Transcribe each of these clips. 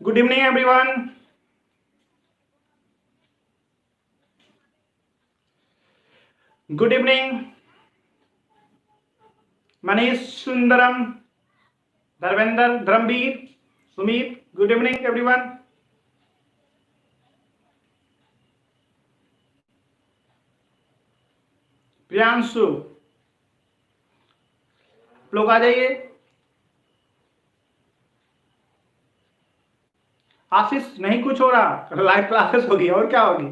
Good evening everyone. Good evening Manish, Sundaram, Dharmendra, Dharmveer, Sumit. Good evening everyone. Priyanshu, लोग आ जाइए। आशीष, नहीं कुछ हो रहा, लाइव क्लासेस होगी और क्या होगी।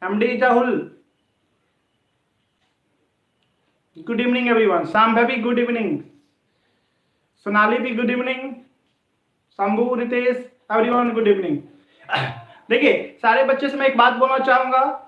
Md Jahul, good evening everyone. Sham भाभी, गुड इवनिंग। सोनाली भी good evening. Shambhu, Ritesh, everyone good evening. देखिए सारे बच्चे से मैं एक बात बोलना चाहूंगा,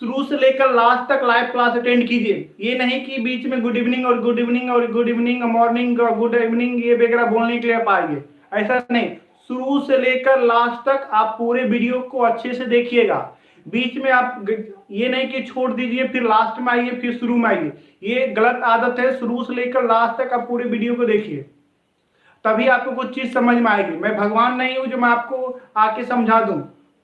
शुरू से लेकर लास्ट तक लाइव क्लास अटेंड कीजिए। ये नहीं कि बीच में गुड इवनिंग और गुड इवनिंग और गुड इवनिंग मॉर्निंग और गुड इवनिंग ये वगैरह बोलने के लिए आप आइए, ऐसा नहीं। शुरू से लेकर लास्ट तक आप पूरे वीडियो को अच्छे से देखिएगा। बीच में आप ये नहीं कि छोड़ दीजिए फिर लास्ट में आइए फिर शुरू में आइए, ये गलत आदत है। शुरू से लेकर लास्ट तक आप पूरे वीडियो को देखिए, तभी आपको कुछ चीज समझ में आएगी। मैं भगवान नहीं हूं जो मैं आपको आके समझा दूं।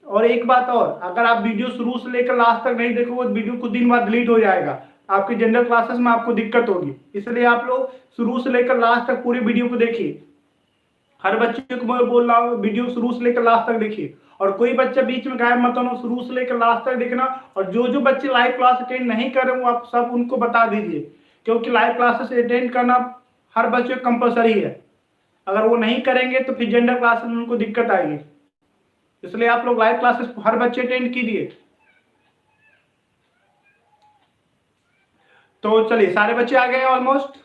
और एक बात और, अगर आप वीडियो शुरू से लेकर लास्ट तक नहीं देखोगे तो वीडियो कुछ दिन बाद डिलीट हो जाएगा, आपकी जनरल क्लासेस में आपको दिक्कत होगी। इसलिए आप लोग शुरू से लेकर लास्ट तक पूरी वीडियो को देखिए। हर बच्चे को मैं बोल रहा हूँ वीडियो शुरू से लेकर लास्ट तक देखिए, और कोई बच्चा बीच में गायब मत होना, शुरू से लेकर लास्ट तक देखना। और जो जो बच्चे लाइव क्लास अटेंड नहीं कर रहे हो आप सब उनको बता दीजिए, क्योंकि लाइव क्लासेस अटेंड करना हर बच्चे को कंपलसरी है। अगर वो नहीं करेंगे तो फिर जनरल क्लासेस में उनको दिक्कत आएगी। इसलिए आप लोग लाइव क्लासेस हर बच्चे अटेंड कीजिए। तो चलिए सारे बच्चे आ गए ऑलमोस्ट।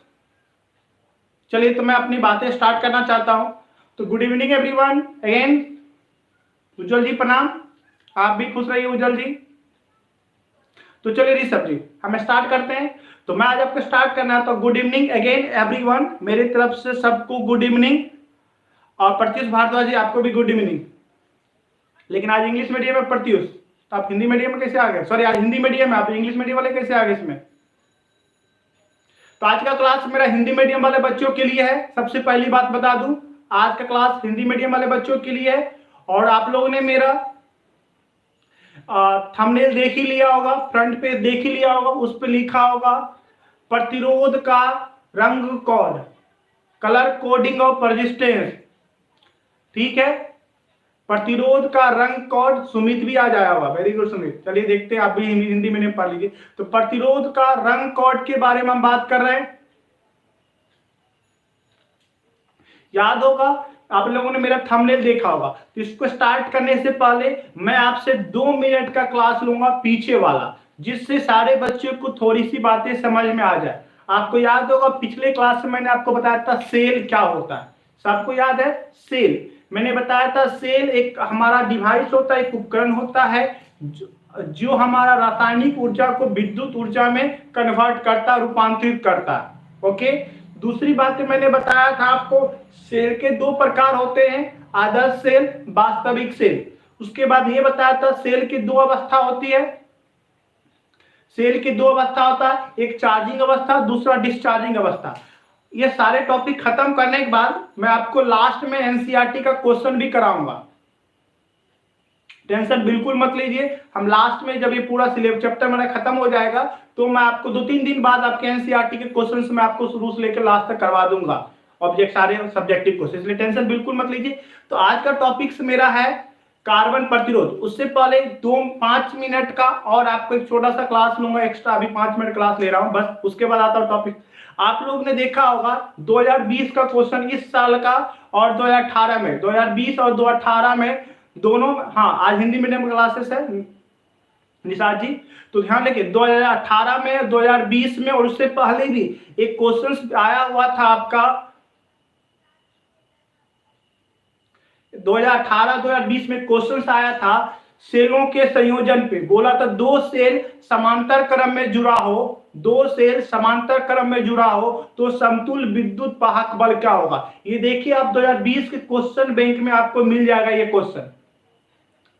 चलिए तो मैं अपनी बातें स्टार्ट करना चाहता हूं। तो गुड इवनिंग एवरीवन अगेन। उज्जवल जी प्रणाम, आप भी खुश रहिए उज्जवल जी। तो चलिए ऋषभ जी हम स्टार्ट करते हैं। तो मैं आज आपको स्टार्ट करना है, तो गुड इवनिंग अगेन एवरीवन, मेरी तरफ से सबको गुड इवनिंग। और प्रत्युष भारद्वाज जी आपको भी गुड इवनिंग। लेकिन आज इंग्लिश मीडियम में प्रत्युष, तो आप हिंदी मीडियम में कैसे आ गए? सॉरी, आज हिंदी मीडियम में, आप इंग्लिश मीडियम वाले कैसे आ गए इसमें? तो आज का क्लास मेरा हिंदी मीडियम वाले बच्चों के लिए है। सबसे पहली बात बता दूं, आज का क्लास हिंदी मीडियम वाले बच्चों के लिए है। और आप लोगों ने मेरा थंबनेल देख ही लिया होगा, फ्रंट पेज देख ही लिया होगा, उस पर लिखा होगा प्रतिरोध का रंग code, colour coding of resistance. ठीक है, प्रतिरोध का रंग कोड। सुमित भी आ जाया होगा, वेरी गुड सुमित। चलिए देखते हैं, आप भी हिंदी में पढ़ लीजिए। तो प्रतिरोध का रंग कोड के बारे में हम बात कर रहे हैं। याद होगा आप लोगों ने मेरा थंबनेल देखा होगा। तो इसको स्टार्ट करने से पहले मैं आपसे 2 मिनट का क्लास लूंगा पीछे वाला, जिससे सारे बच्चों को थोड़ी सी बातें समझ में आ जाए। आपको याद होगा पिछले क्लास में मैंने आपको बताया था सेल क्या होता है, सबको याद है? सेल मैंने बताया था, सेल एक हमारा डिवाइस होता है, एक उपकरण होता है जो हमारा रासायनिक ऊर्जा को विद्युत ऊर्जा में कन्वर्ट करता, रूपांतरित करता है। ओके, दूसरी बात मैंने बताया था आपको, सेल के 2 प्रकार होते हैं, आदर्श सेल, वास्तविक सेल। उसके बाद ये बताया था सेल की 2 अवस्था होती है। सेल की 2 अवस्था होता है, एक चार्जिंग अवस्था, दूसरा डिस्चार्जिंग अवस्था। ये सारे टॉपिक खत्म करने के बाद मैं आपको लास्ट में एनसीईआरटी का क्वेश्चन भी कराऊंगा। टेंशन बिल्कुल मत लीजिए, हम लास्ट में जब ये पूरा सिलेबस चैप्टर मेरा खत्म हो जाएगा तो मैं आपको 2-3 दिन बाद आपके एनसीईआरटी के क्वेश्चंस में आपको शुरू से लेकर लास्ट तक करवा दूंगा, ऑब्जेक्ट सारे सब्जेक्टिव क्वेश्चन, इसलिए टेंशन बिल्कुल मत लीजिए। तो आज का टॉपिक्स मेरा है कार्बन प्रतिरोध। उससे पहले 5 मिनट का और आपको एक छोटा सा क्लास लूंगा एक्स्ट्रा, अभी 5 मिनट क्लास ले रहा हूं बस, उसके बाद आता हूं टॉपिक। आप लोग ने देखा होगा 2020 का क्वेश्चन इस साल का और 2018 में, 2020 और 2018 में दोनों, हाँ आज हिंदी मीडियम क्लासेस है निशाद जी, तो ध्यान रखिए 2018 में, 2020 में और उससे पहले भी एक क्वेश्चन आया हुआ था आपका 2018-2020 में क्वेश्चन आया था सेलों के संयोजन पे। बोला था 2 सेल समांतर क्रम में जुड़ा हो, 2 सेल समांतर क्रम में जुड़ा हो तो समतुल्य विद्युत वाहक बल क्या होगा। ये देखिए आप 2020 के क्वेश्चन बैंक में आपको मिल जाएगा, ये क्वेश्चन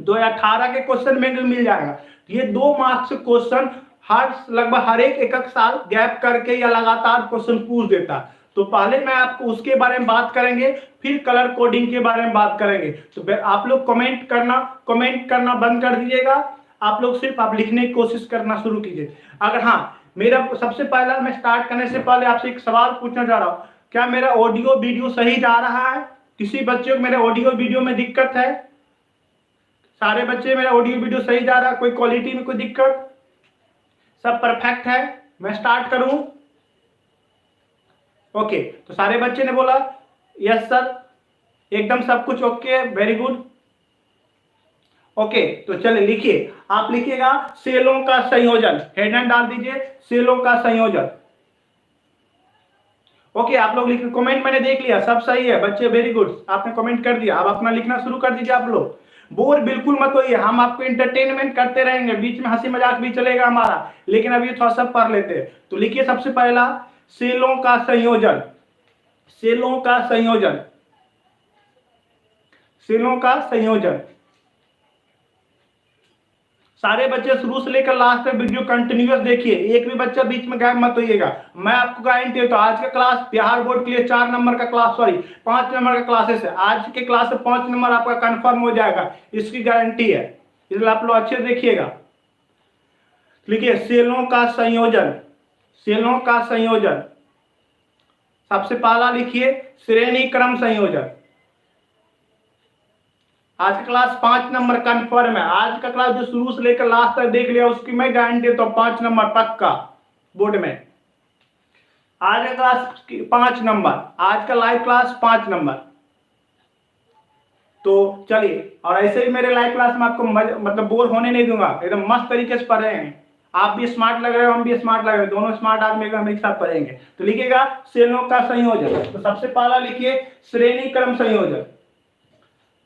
2018 के क्वेश्चन बैंक में मिल जाएगा। ये 2 मार्क्स क्वेश्चन लगभग हर एक साल गैप करके या लगातार क्वेश्चन पूछ देता। तो पहले मैं आपको उसके बारे में बात करेंगे, फिर कलर कोडिंग के बारे में बात करेंगे। तो आप लोग कमेंट करना बंद कर दीजिएगा। आप लोग सिर्फ आप लिखने की कोशिश करना शुरू कीजिए। अगर हाँ, मेरा सबसे पहला मैं स्टार्ट करने से पहले आपसे एक सवाल पूछना चाह रहा हूं, क्या मेरा ऑडियो वीडियो सही जा रहा है? किसी बच्चे को मेरे ऑडियो वीडियो में दिक्कत है? सारे बच्चे मेरा ऑडियो वीडियो सही जा रहा है? कोई क्वालिटी में कोई दिक्कत? सब परफेक्ट है? मैं स्टार्ट करूं? ओके, तो सारे बच्चे ने बोला यस सर, एकदम सब कुछ ओके, वेरी गुड। ओके, तो चलिए लिखिए, आप लिखिएगा सेलों का संयोजन, हेडलाइन डाल दीजिए सेलों का संयोजन। ओके, आप लोग लिख, कमेंट मैंने देख लिया, सब सही है बच्चे, वेरी गुड, आपने कमेंट कर दिया। अब अपना लिखना शुरू कर दीजिए। आप लोग बोर बिल्कुल मत होइए, हम आपको इंटरटेनमेंट करते रहेंगे, बीच में हंसी मजाक भी चलेगा हमारा, लेकिन अभी थोड़ा सा पढ़ लेते हैं। तो लिखिए सबसे पहला सेलों का संयोजन, सेलों का संयोजन, सेलों का संयोजन। सारे बच्चे शुरू से लेकर लास्ट तक वीडियो कंटिन्यूअस देखिए, एक भी बच्चा बीच में गायब मत होइएगा। मैं आपको गारंटी देता हूं, आज का क्लास बिहार बोर्ड के लिए 4 नंबर का क्लास, सॉरी 5 नंबर का क्लासेस है। आज के क्लास से 5 नंबर आपका कंफर्म हो जाएगा, इसकी गारंटी है, इसलिए आप लोग अच्छे से देखिएगा। लिखिए सेलों का संयोजन, सेलों का संयोजन। सबसे पहला लिखिए श्रेणी क्रम संयोजन। आज का क्लास 5 नंबर कंफर्म है। आज का क्लास जो शुरू से लेकर लास्ट तक देख लिया उसकी मैं गारंटी देता हूं 5 नंबर पक्का बोर्ड में। आज का क्लास 5 नंबर, आज का लाइव क्लास 5 नंबर। तो चलिए, और ऐसे ही मेरे लाइव क्लास में आपको मतलब बोर होने नहीं दूंगा, एकदम मस्त तरीके से पढ़ रहे हैं। आप भी स्मार्ट लग रहे हो, हम भी स्मार्ट लग रहे हो, दोनों स्मार्ट आदमी हम एक साथ पढ़ेंगे। तो लिखिएगा सेलों का संयोजन। तो सबसे पहला लिखिए श्रेणी क्रम संयोजन,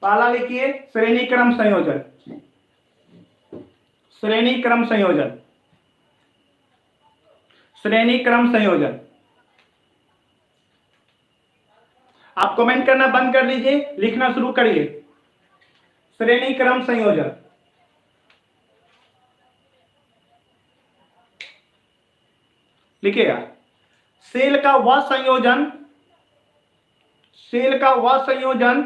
पहला लिखिए श्रेणी क्रम संयोजन, श्रेणी क्रम संयोजन, श्रेणी क्रम संयोजन। आप कमेंट करना बंद कर दीजिए, लिखना शुरू करिए श्रेणी क्रम संयोजन। लिखिएगा सेल का वह संयोजन, सेल का वह संयोजन,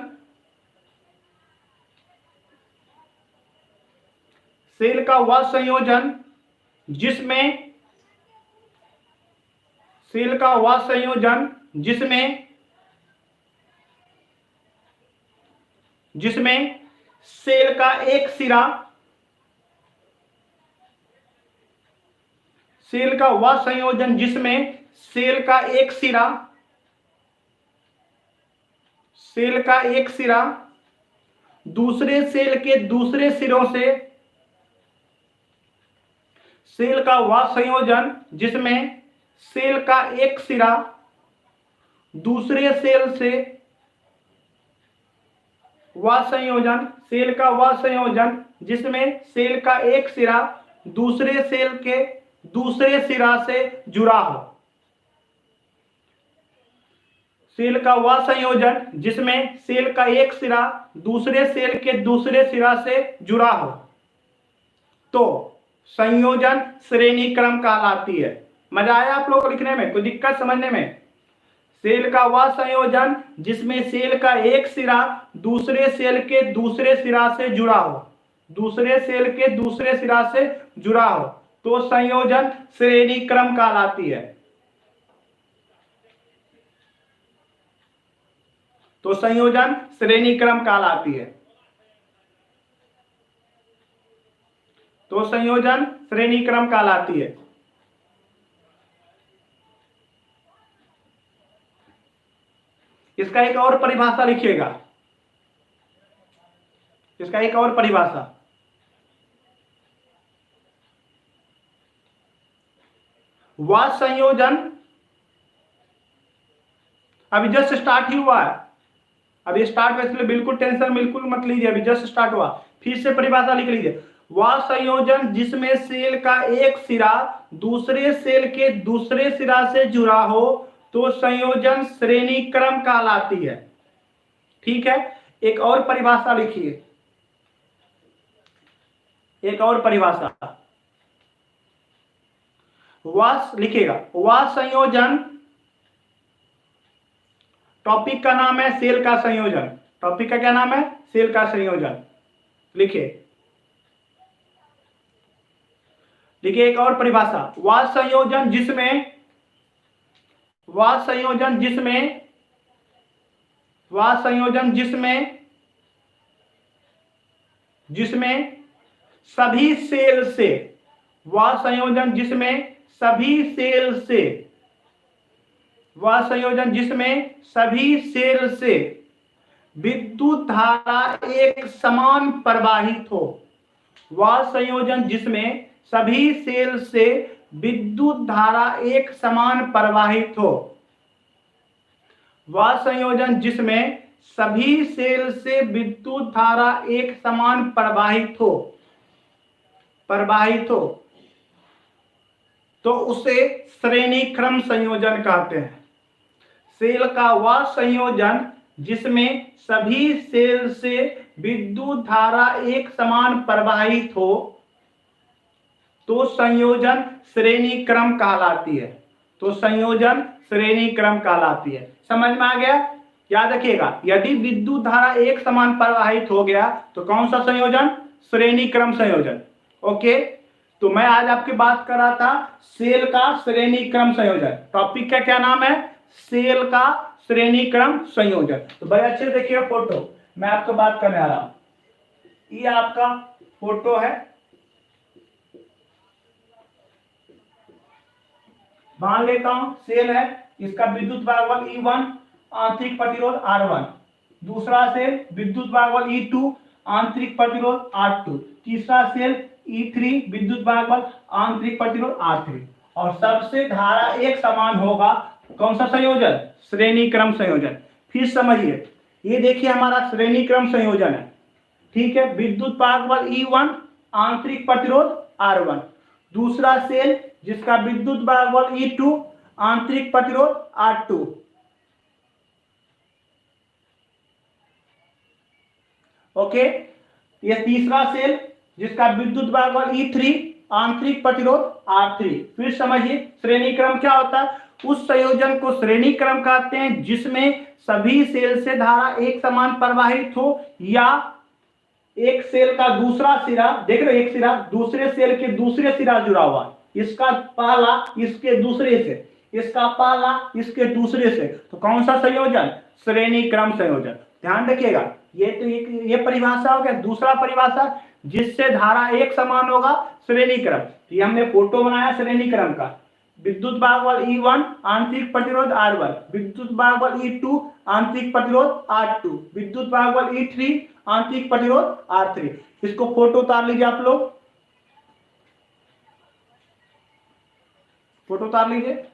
सेल का वह संयोजन जिसमें, सेल का वह संयोजन जिसमें, जिसमें सेल का एक सिरा, सेल का वह संयोजन जिसमें सेल का एक सिरा, सेल का एक सिरा दूसरे सेल के दूसरे सिरों से, सेल का वह संयोजन जिसमें सेल का एक सिरा दूसरे सेल से, वह संयोजन, सेल का वह संयोजन जिसमें सेल का एक सिरा दूसरे सेल के दूसरे सिरा से जुड़ा हो, सेल का वह संयोजन जिसमें सेल का एक सिरा दूसरे सेल के दूसरे सिरा से जुड़ा हो तो संयोजन श्रेणी क्रम कहलाती है। मजा आया आप लोग को लिखने में? कोई दिक्कत समझने में? सेल का वह संयोजन जिसमें सेल का एक सिरा दूसरे सेल के दूसरे सिरा से जुड़ा हो, दूसरे सेल के दूसरे सिरा से जुड़ा हो तो संयोजन श्रेणी क्रम कहलाती है। तो संयोजन श्रेणी क्रम कहलाती है। तो संयोजन श्रेणी क्रम कहलाती है। इसका एक और परिभाषा लिखिएगा, इसका एक और परिभाषा, वह संयोजन, अभी जस्ट स्टार्ट ही हुआ है, अभी स्टार्ट हुआ इसलिए बिल्कुल टेंशन बिल्कुल मत लीजिए, अभी जस्ट स्टार्ट हुआ। फिर से परिभाषा लिख लीजिए, वह संयोजन जिसमें सेल का एक सिरा दूसरे सेल के दूसरे सिरा से जुड़ा हो तो संयोजन श्रेणी क्रम कहलाती है। ठीक है, एक और परिभाषा लिखिए, एक और परिभाषा, वह लिखिएगा, वह संयोजन, टॉपिक का नाम है सेल का संयोजन। टॉपिक का क्या नाम है? सेल का संयोजन। लिखिए, देखिए एक और परिभाषा, वह संयोजन जिसमें, वह संयोजन जिसमें, वह संयोजन जिसमें, जिसमें सभी सेल से, वह संयोजन जिसमें सभी सेल से, वह संयोजन जिसमें सभी सेल से विद्युत धारा एक समान प्रवाहित हो, वह संयोजन जिसमें सभी सेल से विद्युत धारा एक समान प्रवाहित हो, वह संयोजन जिसमें सभी सेल से विद्युत धारा एक समान प्रवाहित हो, प्रवाहित हो, तो उसे श्रेणी क्रम संयोजन कहते हैं। सेल का वह संयोजन जिसमें सभी सेल से विद्युत धारा एक समान प्रवाहित हो, तो संयोजन श्रेणी क्रम कहलाती है। तो संयोजन श्रेणी क्रम कहलाती है। समझ में आ गया? याद रखिएगा, यदि विद्युत धारा एक समान प्रवाहित हो गया तो कौन सा संयोजन? श्रेणी क्रम संयोजन। ओके, तो मैं आज आपकी बात कर रहा था सेल का श्रेणी क्रम संयोजन। टॉपिक का क्या नाम है? सेल का श्रेणी क्रम संयोजन। तो बड़े अच्छे से देखिए फोटो, मैं आपको बात करने आ रहा हूं। ये आपका फोटो है, मान लेता हूं सेल है, इसका विद्युत भागफल E1, आंतरिक प्रतिरोध R1। दूसरा सेल विद्युत भागफल E2, आंतरिक प्रतिरोध R2। तीसरा सेल E3, विद्युत भागफल आंतरिक प्रतिरोध R3। और सबसे धारा एक समान होगा। कौन सा संयोजन? श्रेणी क्रम संयोजन। फिर समझिए, ये देखिए हमारा श्रेणी क्रम संयोजन है, ठीक है। विद्युत भागफल E1, आंतरिक प्रतिरोध R1। दूसरा सेल जिसका विद्युत भागफल E2, आंतरिक प्रतिरोध R2। ओके, ये तीसरा सेल जिसका विद्युत भागफल E3, आंतरिक प्रतिरोध R3। फिर समझिए श्रेणी क्रम क्या होता है? उस संयोजन को श्रेणी क्रम कहते हैं जिसमें सभी सेल से धारा एक समान प्रवाहित हो, या एक सेल का दूसरा सिरा, देख रहे हो, एक सिरा दूसरे सेल के दूसरे सिरा जुड़ा हुआ, इसका पहला इसके दूसरे से, इसका पहला इसके दूसरे से। तो कौन सा संयोजन? श्रेणी क्रम संयोजन। ध्यान रखिएगा, ये तो ये परिभाषा हो गया। दूसरा परिभाषा, जिससे धारा एक समान होगा, श्रेणी क्रम। ये हमने फोटो बनाया श्रेणी क्रम का। विद्युत भागफल E1, आंतरिक प्रतिरोध R1। विद्युत भागफल E2, आंतरिक प्रतिरोध R2। विद्युत भागफल E3, आंतरिक प्रतिरोध R3। इसको फोटो उतार लीजिए, आप लोग फोटो उतार लीजिए।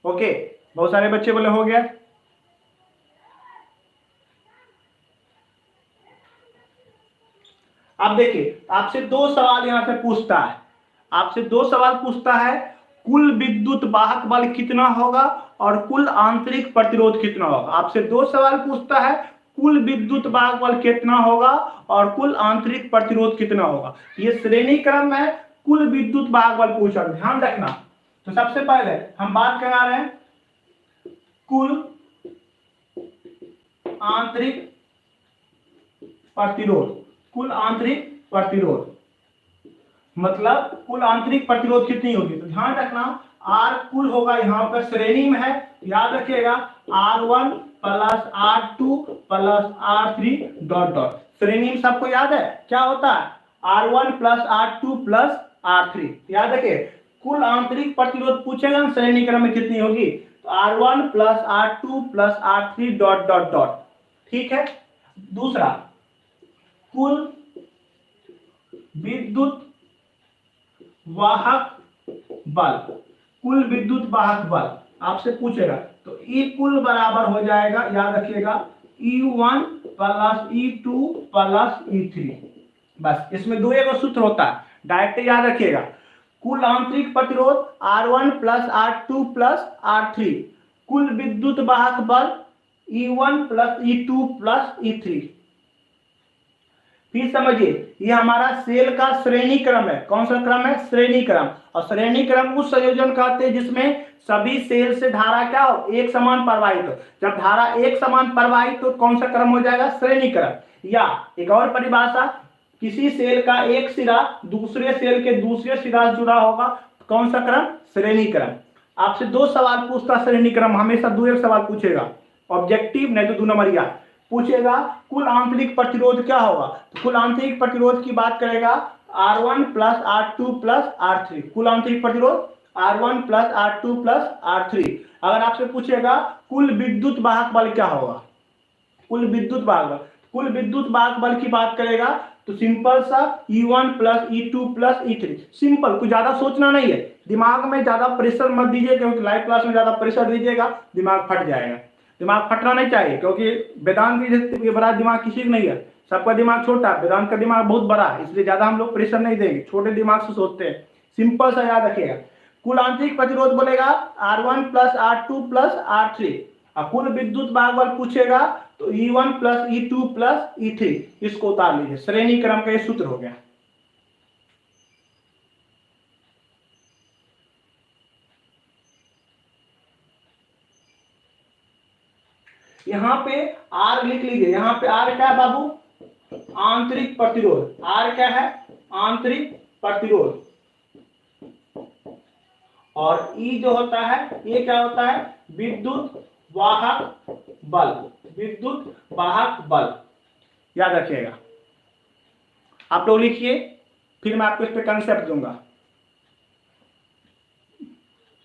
ओके, बहुत सारे बच्चे बोले हो गया। अब देखिए, आपसे दो सवाल यहां से पूछता है, आपसे दो सवाल पूछता है, कुल विद्युत वाहक बल कितना होगा और कुल आंतरिक प्रतिरोध कितना होगा। आपसे दो सवाल पूछता है, कुल विद्युत वाहक बल कितना होगा और कुल आंतरिक प्रतिरोध कितना होगा। ये श्रेणी क्रम है, कुल विद्युत वाहक बल पूछा, ध्यान रखना। तो सबसे पहले हम बात करा रहे हैं कुल आंतरिक प्रतिरोध। कुल आंतरिक प्रतिरोध मतलब कुल आंतरिक प्रतिरोध कितनी होगी। तो ध्यान रखना, R कुल होगा, यहां पर श्रेणी में है, याद रखिएगा R1 plus R2 plus R3 dot dot. श्रेणी में सबको याद है क्या होता है? R1 plus R2 plus R3। याद रखिए, कुल आंतरिक प्रतिरोध पूछेगा श्रेणी क्रम में कितनी होगी, तो R1 plus R2 plus R3 dot dot dot. ठीक है। दूसरा, कुल विद्युत वाहक बल। कुल विद्युत वाहक बल आपसे पूछेगा, तो E कुल बराबर हो जाएगा, याद रखिएगा, E1 plus E2 plus E3। बस इसमें दो एक सूत्र होता है, डायरेक्ट याद रखिएगा। कुल आंतरिक प्रतिरोध R1 plus R2 plus R3, कुल विद्युत वाहक बल E1 plus E2 plus E3। फिर समझिए, ये हमारा सेल का श्रेणी क्रम है। कौन सा क्रम है? श्रेणी क्रम। और श्रेणी क्रम उस संयोजन कहते हैं जिसमें सभी सेल से धारा क्या हो? एक समान प्रवाहित हो। जब धारा एक समान प्रवाहित तो कौन सा क्रम हो जाएगा? श्रेणी क्रम। या एक और परिभाषा, किसी सेल का एक सिरा दूसरे सेल के दूसरे सिरा से जुड़ा होगा, कौन सा क्रम? श्रेणी क्रम। आपसे दो सवाल पूछता श्रेणी क्रम, हमेशा दो एक सवाल पूछेगा, ऑब्जेक्टिव नहीं तो 2 नंबरिया पूछेगा। कुल आंतरिक प्रतिरोध क्या होगा? तो कुल आंतरिक प्रतिरोध की बात करेगा R1 plus R2 plus R3। कुल आंतरिक प्रतिरोध R1 plus R2 plus R3। अगर आपसे पूछेगा कुल विद्युत वाहक बल क्या होगा? कुल विद्युत वाहक बल, कुल विद्युत वाहक बल की बात करेगा तो सिंपल सा E1 plus E2 plus E3। Simple, कुछ ज्यादा सोचना नहीं है, दिमाग में ज्यादा प्रेशर मत दीजिए, क्योंकि लाइव क्लास में ज्यादा प्रेशर दीजिएगा दिमाग फट जाएगा। दिमाग फटना नहीं चाहिए, क्योंकि वेदांत की बड़ा दिमाग किसी का नहीं है, सबका दिमाग छोटा है, वेदांत का दिमाग बहुत बड़ा है, इसलिए ज्यादा हम लोग प्रेशर नहीं देंगे, छोटे दिमाग से सोचते हैं। सिंपल सा याद रखिएगा, कुल आंतरिक प्रतिरोध बोलेगा R1 plus R2 plus R3, और कुल विद्युत वाहक बल पूछेगा तो E1 plus E2 plus E3। इसको उतार लीजिए, श्रेणी क्रम का ये सूत्र हो गया। यहां पे R लिख लीजिए, यहां पे R क्या है बाबू? आंतरिक प्रतिरोध। R क्या है? आंतरिक प्रतिरोध। और E जो होता है ये क्या होता है? विद्युत वाहक बल। विद्युत वाहक बल याद रखिएगा। आप लोग लिखिए, फिर मैं आपको इस पे कंसेप्ट दूंगा।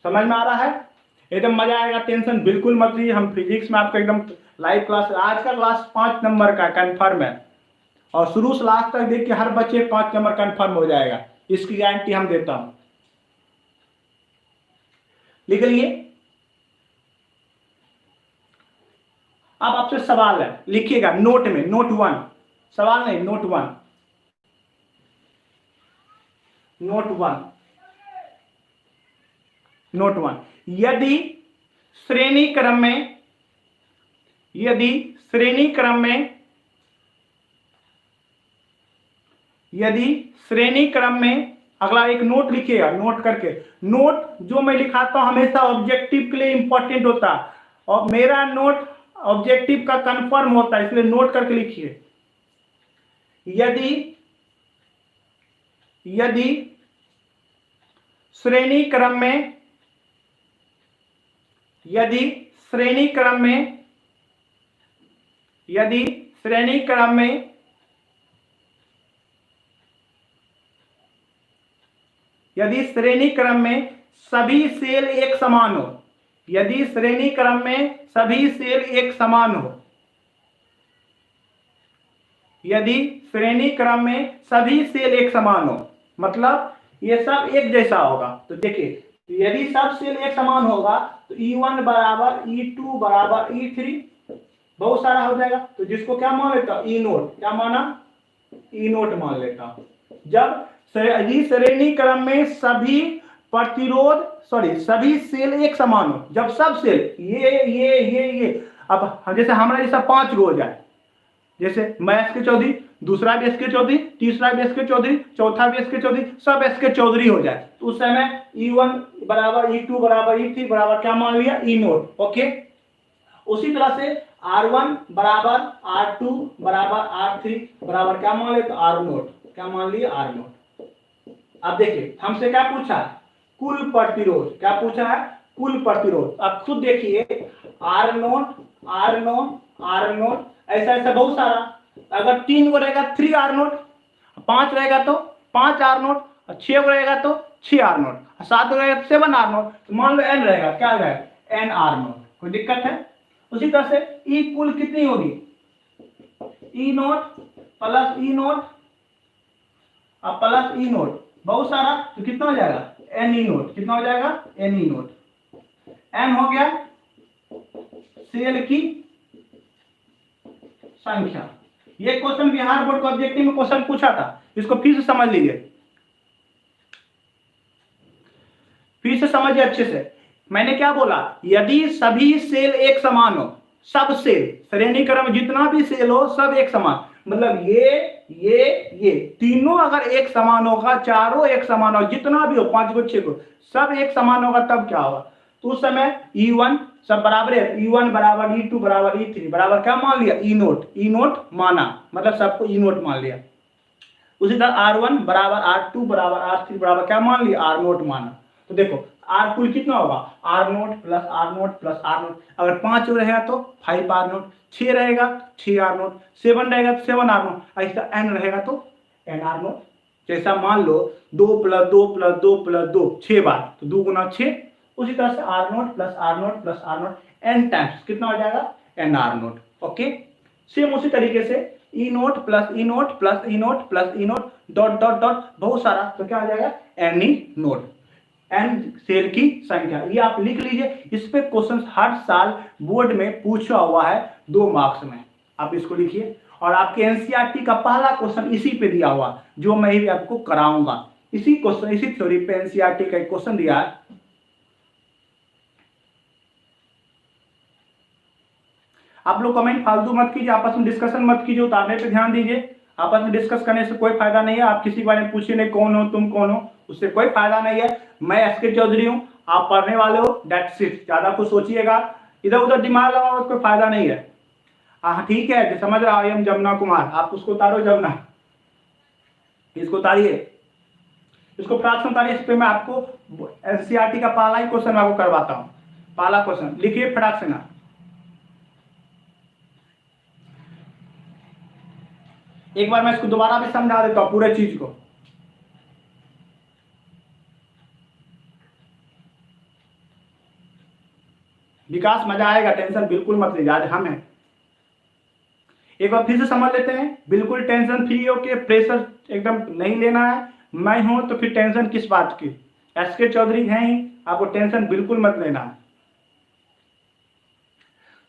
समझ में आ रहा है? एकदम मजा आएगा, टेंशन बिल्कुल मत लीजिए। हम फिजिक्स में आपको एकदम लाइव क्लास, आज का क्लास 5 नंबर का कंफर्म है, और शुरू से लास्ट तक देखिए हर बच्चे 5 नंबर कंफर्म हो जाएगा, इसकी गारंटी हम देता हूं। लिख लिए? अब आपसे सवाल है, लिखिएगा नोट में, नोट 1, सवाल नहीं, नोट 1, नोट 1, नोट 1। यदि श्रेणी क्रम में, यदि श्रेणी क्रम में, यदि श्रेणी क्रम में, अगला एक नोट लिखिएगा, नोट करके। नोट जो मैं लिखाता हूं हमेशा ऑब्जेक्टिव के लिए इंपॉर्टेंट होता है, और मेरा नोट ऑब्जेक्टिव का कंफर्म होता है, इसलिए नोट करके लिखिए। यदि, यदि श्रेणी क्रम में, यदि श्रेणी क्रम में, यदि श्रेणी क्रम में यदि श्रेणी क्रम में सभी सेल एक समान हो, यदि श्रेणी क्रम में सभी सेल एक समान हो, यदि श्रेणी क्रम में सभी सेल एक समान हो, मतलब ये सब एक जैसा होगा। तो देखिए, यदि सब सेल एक समान होगा तो E1 बराबर E2 बराबर E3 बहुत सारा हो जाएगा। तो जिसको क्या मान लेता हूं? E note. क्या माना? E नोट मान लेता हूं। जब श्रेणी क्रम में सभी प्रतिरोध, सॉरी सभी सेल एक समान हो, जब सब सेल ये अब जैसे हमारा जैसा 5 गो हो जाए, जैसे मैं SK चौधरी, दूसरा भी SK चौधरी, तीसरा भी SK चौधरी, चौथा भी SK चौधरी, सब SK चौधरी हो जाए, तो उस समय E1 बराबर E2 बराबर E3 बराबर क्या मान लिया? E note. ओके, उसी तरह से R1 बराबर R2 बराबर R3 बराबर क्या मान लिया? तो R नोट। क्या मान लिया? R note. अब देखिए हमसे क्या पूछा है? कुल प्रतिरोध। क्या पूछा है? कुल प्रतिरोध। अब खुद देखिए, R note, R note, R note, ऐसा ऐसा बहुत सारा। अगर 3 को रहेगा 3 R नोट, 5 रहेगा तो 5 R नोट, 6 को रहेगा तो 6 R नोट, 7 को रहेगा तो 7 R नोट। तो मान लो N रहेगा, क्या रहेगा? N R note. कोई दिक्कत है? उसी तरह से E कुल कितनी होगी? E note plus E note और प्लस E नोट, बहुत सारा, तो कितना हो जाएगा? N E note. कितना हो जाएगा? N E note. N हो गया सेल की संख्या। ये क्वेश्चन बिहार बोर्ड का ऑब्जेक्टिव में क्वेश्चन पूछा था, इसको फिर से समझ लीजिए, फिर से समझिए अच्छे से। मैंने क्या बोला, यदि सभी सेल एक समान हो, सब सेल श्रेणी क्रम जितना भी सेल हो सब एक समान, मतलब ये तीनों अगर एक समान होगा, चारों एक समान हो, जितना भी हो 5 को 6 को सब एक समान होगा, तब क्या होगा, तो उस समय E1 सब बराबर है, E1 बराबर E2 बराबर E3 बराबर क्या मान लिया, ई नोट माना, मतलब सबको ई नोट मान लिया। उसी तरह R1 बराबर R2 बराबर R3 बराबर क्या मान लिया, R नोट माना। तो देखो आर कुल कितना होगा, r naught plus r naught plus r naught, अगर 5 रहेगा तो 5 आर नोट, 6 रहेगा 6 आर नोट, 7 रहेगा तो 7 आर नोट, ऐसा n रहेगा तो n आर नोट। जैसा मान लो 2 प्लस 2 प्लस 2 प्लस 2 6 बार, तो 2 गुना 6, उसी तरह से r naught plus r naught plus r naught n times कितना हो जाएगा, n r naught. Okay, same उसी तरीके से e naught plus e naught plus e naught plus e naught dot dot dot बहुत सारा, तो क्या हो जाएगा, एन ई नोट, एन सेल की संख्या। ये आप लिख लीजिए, इस पे क्वेश्चन हर साल बोर्ड में पूछा हुआ है 2 मार्क्स में, आप इसको लिखिए। और आपके एनसीईआरटी का पहला क्वेश्चन इसी पे दिया हुआ, जो मैं भी आपको कराऊंगा, इसी क्वेश्चन इसी थ्योरी पे एनसीईआरटी का एक क्वेश्चन दिया है। आप लोग कमेंट फालतू मत कीजिए, आपस में डिस्कशन मत कीजिए, उतारने पे ध्यान दीजिए। आपस में डिस्कस करने से कोई फायदा नहीं है। आप किसी के बारे में पूछिए नहीं कौन हो तुम कौन हो, उससे कोई फायदा नहीं है। मैं एसके चौधरी हूं, आप पढ़ने वाले हो, दैट्स इट। ज्यादा कुछ सोचिएगा, इधर उधर दिमाग लगाओ, कोई फायदा नहीं है। हाँ ठीक है, समझ रहा आई एम जमुना कुमार, आप उसको उतारो जमुना, इसको उतारिए, इसको फ्राक्शन उतारिए। इस पे मैं आपको एनसीईआरटी का पहला ही क्वेश्चन आपको करवाता हूँ। पहला क्वेश्चन लिखिए फ्रैक्शन। एक बार मैं इसको दोबारा भी समझा देता हूं पूरे चीज को। विकास मजा आएगा, टेंशन बिल्कुल मत लीजिए, आज हम हैं। एक बार फिर से समझ लेते हैं, बिल्कुल टेंशन फ्री हो के, प्रेशर एकदम नहीं लेना है। मैं हूं तो फिर टेंशन किस बात की, एसके चौधरी हैं ही, आपको टेंशन बिल्कुल मत लेना है।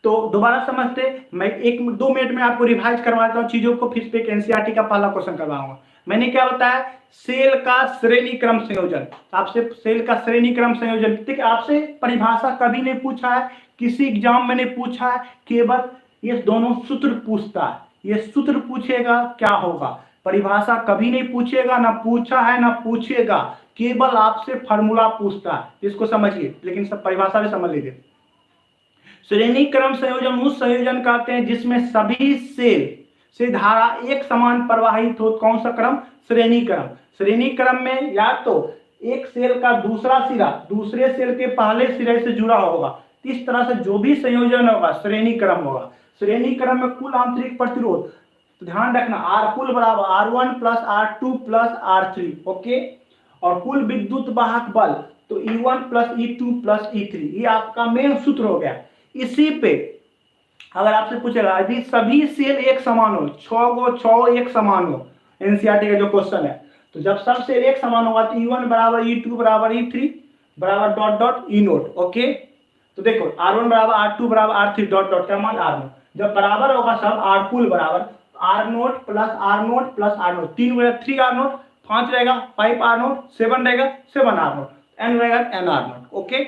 तो दोबारा समझते, मैं 1-2 मिनट में आपको रिवाइज करवाता हूँ चीजों को, फिर पे एनसीईआरटी का पहला क्वेश्चन करवाऊंगा। मैंने क्या बताया, सेल का श्रेणी क्रम संयोजन, आपसे सेल का श्रेणी क्रम संयोजन, ठीक है, आपसे परिभाषा कभी नहीं पूछा है, किसी एग्जाम में नहीं पूछा है, केवल ये दोनों सूत्र पूछता है। ये सूत्र पूछेगा क्या होगा, परिभाषा कभी नहीं पूछेगा, ना पूछा है ना पूछेगा, केवल आपसे फॉर्मूला पूछता है। इसको समझिए, लेकिन सब परिभाषा भी समझ लीजिए। श्रेणी क्रम संयोजन उस संयोजन कहते हैं जिसमें सभी सेल से धारा एक समान प्रवाहित हो। कौन सा क्रम, श्रेणी क्रम। श्रेणी क्रम में या तो एक सेल का दूसरा सिरा दूसरे सेल के पहले सिरे से जुड़ा होगा, इस तरह से जो भी संयोजन होगा श्रेणी क्रम होगा। श्रेणी क्रम में कुल आंतरिक प्रतिरोध, तो ध्यान रखना, आर कुल बराबर R1 plus R2 plus R3, okay. और कुल विद्युत वाहक बल, तो E1 plus E2 plus E3, ये आपका मेन सूत्र हो गया। इसी पे अगर आपसे पूछेगा यदि सभी सेल एक समान हो, 6 एक समान हो, एनसीईआरटी का जो क्वेश्चन है, तो जब सब सेल एक समान होगा तो E1 बराबर E2 बराबर E3 बराबर dot dot E naught, okay. तो देखो R1 बराबर R2 बराबर R3 डॉट डॉट क्या मान, R नोट। जब बराबर होगा सब, आर कुल बराबर R note plus R note plus R note, 3 रहेगा 3 R नोट, 5 रहेगा 5 R नोट, 7 रहेगा 7 R नोट, n रहेगा n R नोट, ओके।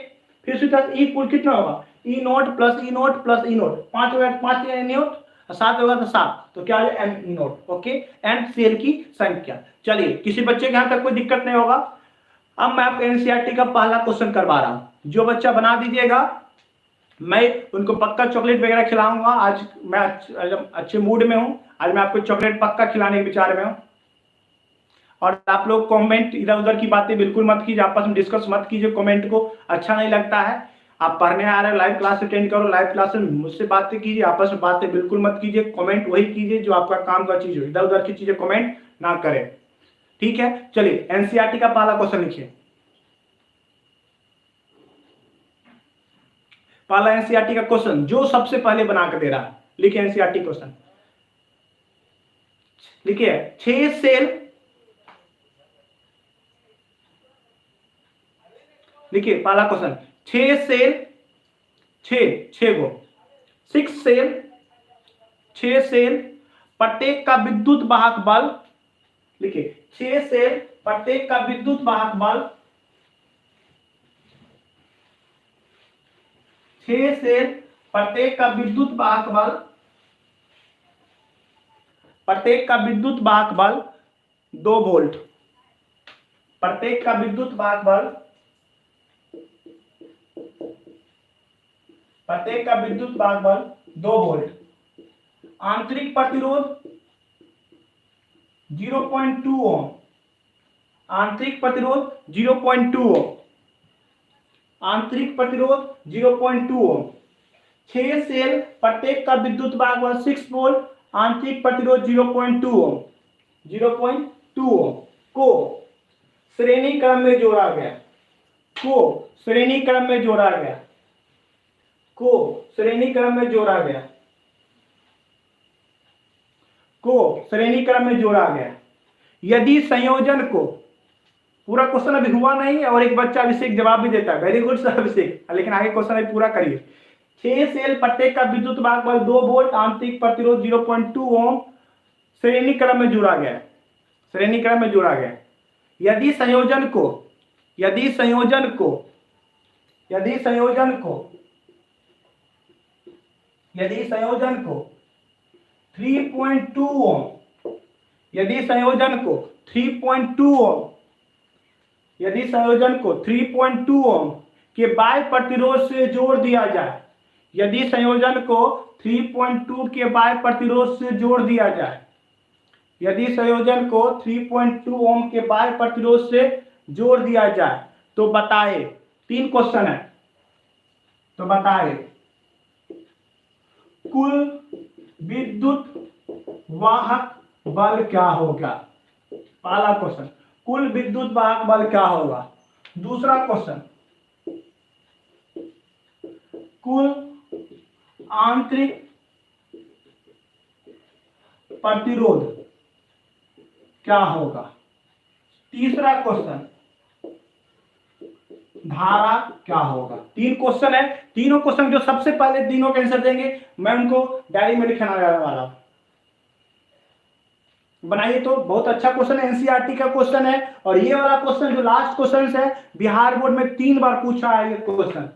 फिर उसी तरह ई कुल कितना होगा, ई naught plus e naught plus e note, 5 होगा 5 ई नोट, 7 होगा तो 7, तो क्या हो जाएगा एन ई नोट, ओके। एन सेल की संख्या। चलिए, किसी बच्चे के यहाँ तक कोई दिक्कत नहीं होगा। अब मैं आपको एनसीईआरटी का पहला क्वेश्चन करवा रहा हूं, जो बच्चा बना दीजिएगा मैं उनको पक्का चॉकलेट वगैरह खिलाऊंगा। आज मैं अच्छे मूड में हूं, आज मैं आपको चॉकलेट पक्का खिलाने के विचार में हूं। और आप लोग कमेंट इधर उधर की बातें बिल्कुल मत कीजिए, आपस में डिस्कस मत कीजिए, कमेंट को अच्छा नहीं लगता है। आप पढ़ने आ रहे हो, लाइव क्लास अटेंड करो, लाइव क्लास में मुझसे बातें कीजिए, आपस में बातें बिल्कुल मत कीजिए। कमेंट वही कीजिए जो आपका काम का चीज हो, इधर उधर की चीजें कमेंट ना करें, ठीक है। चलिए, एनसीईआरटी का पहला क्वेश्चन लिखिए। पहला एनसीईआरटी का क्वेश्चन जो सबसे पहले बना कर दे रहा है, लिखिए एनसीईआरटी क्वेश्चन, लिखिए 6 सेल, देखिए पहला क्वेश्चन 6 सेल, 6 गो 6 सेल 6 सेल, प्रत्येक का विद्युत वाहक बल, लिखिए 6 सेल, प्रत्येक का विद्युत वाहक बल 6 सेल, प्रत्येक का विद्युत वाहक बल, प्रत्येक का विद्युत वाहक बल 2 वोल्ट, प्रत्येक का विद्युत वाहक बल, प्रत्येक का विद्युत वाहक बल 2 वोल्ट। आंतरिक प्रतिरोध 0.2 ओम, आंतरिक प्रतिरोध 0.2 ओम, आंतरिक प्रतिरोध 0.2 ओम। 6 सेल, प्रत्येक का विद्युत वाहक बल 6 वोल्ट, आंतरिक प्रतिरोध 0.2 ओम, 0.2 ओम को श्रेणी क्रम में जोड़ा गया, को श्रेणी क्रम में जोड़ा गया, को श्रेणी क्रम में जोड़ा गया, को श्रेणी क्रम में जोड़ा गया। यदि संयोजन को, पूरा क्वेश्चन अभी हुआ नहीं और एक बच्चा अभिषेक जवाब भी देता है, वेरी गुड सर अभिषेक, लेकिन आगे क्वेश्चन अभी पूरा करिए। 6 सेल, प्रत्येक का विद्युत वाहक बल 2 वोल्ट, आंतरिक प्रतिरोध 0.2 ओम, श्रेणी क्रम में जोड़ा गया, श्रेणी क्रम में जोड़ा गया। यदि संयोजन को, यदि संयोजन को, यदि संयोजन को, यदि संयोजन को 3.2 ओम, यदि संयोजन को 3.2 ओम, यदि संयोजन को 3.2 ओम के बाह्य प्रतिरोध से जोड़ दिया जाए, यदि संयोजन को 3.2 के बाह्य प्रतिरोध से जोड़ दिया जाए, यदि संयोजन को 3.2 ओम के बाह्य प्रतिरोध से जोड़ दिया जाए तो बताए, 3 क्वेश्चन है, तो बताए कुल विद्युत वाहक बल क्या होगा। पहला क्वेश्चन, कुल विद्युत वाहक बल क्या होगा। दूसरा क्वेश्चन, कुल आंतरिक प्रतिरोध क्या होगा। तीसरा क्वेश्चन, धारा क्या होगा। 3 क्वेश्चन है, तीनों क्वेश्चन जो सबसे पहले तीनों के आंसर देंगे मैं उनको डायरी में लिखना वाला हूं। बनाइए, तो बहुत अच्छा क्वेश्चन है, एनसीईआरटी का क्वेश्चन है। और ये वाला क्वेश्चन जो लास्ट क्वेश्चन है, बिहार बोर्ड में 3 बार पूछा है ये क्वेश्चन,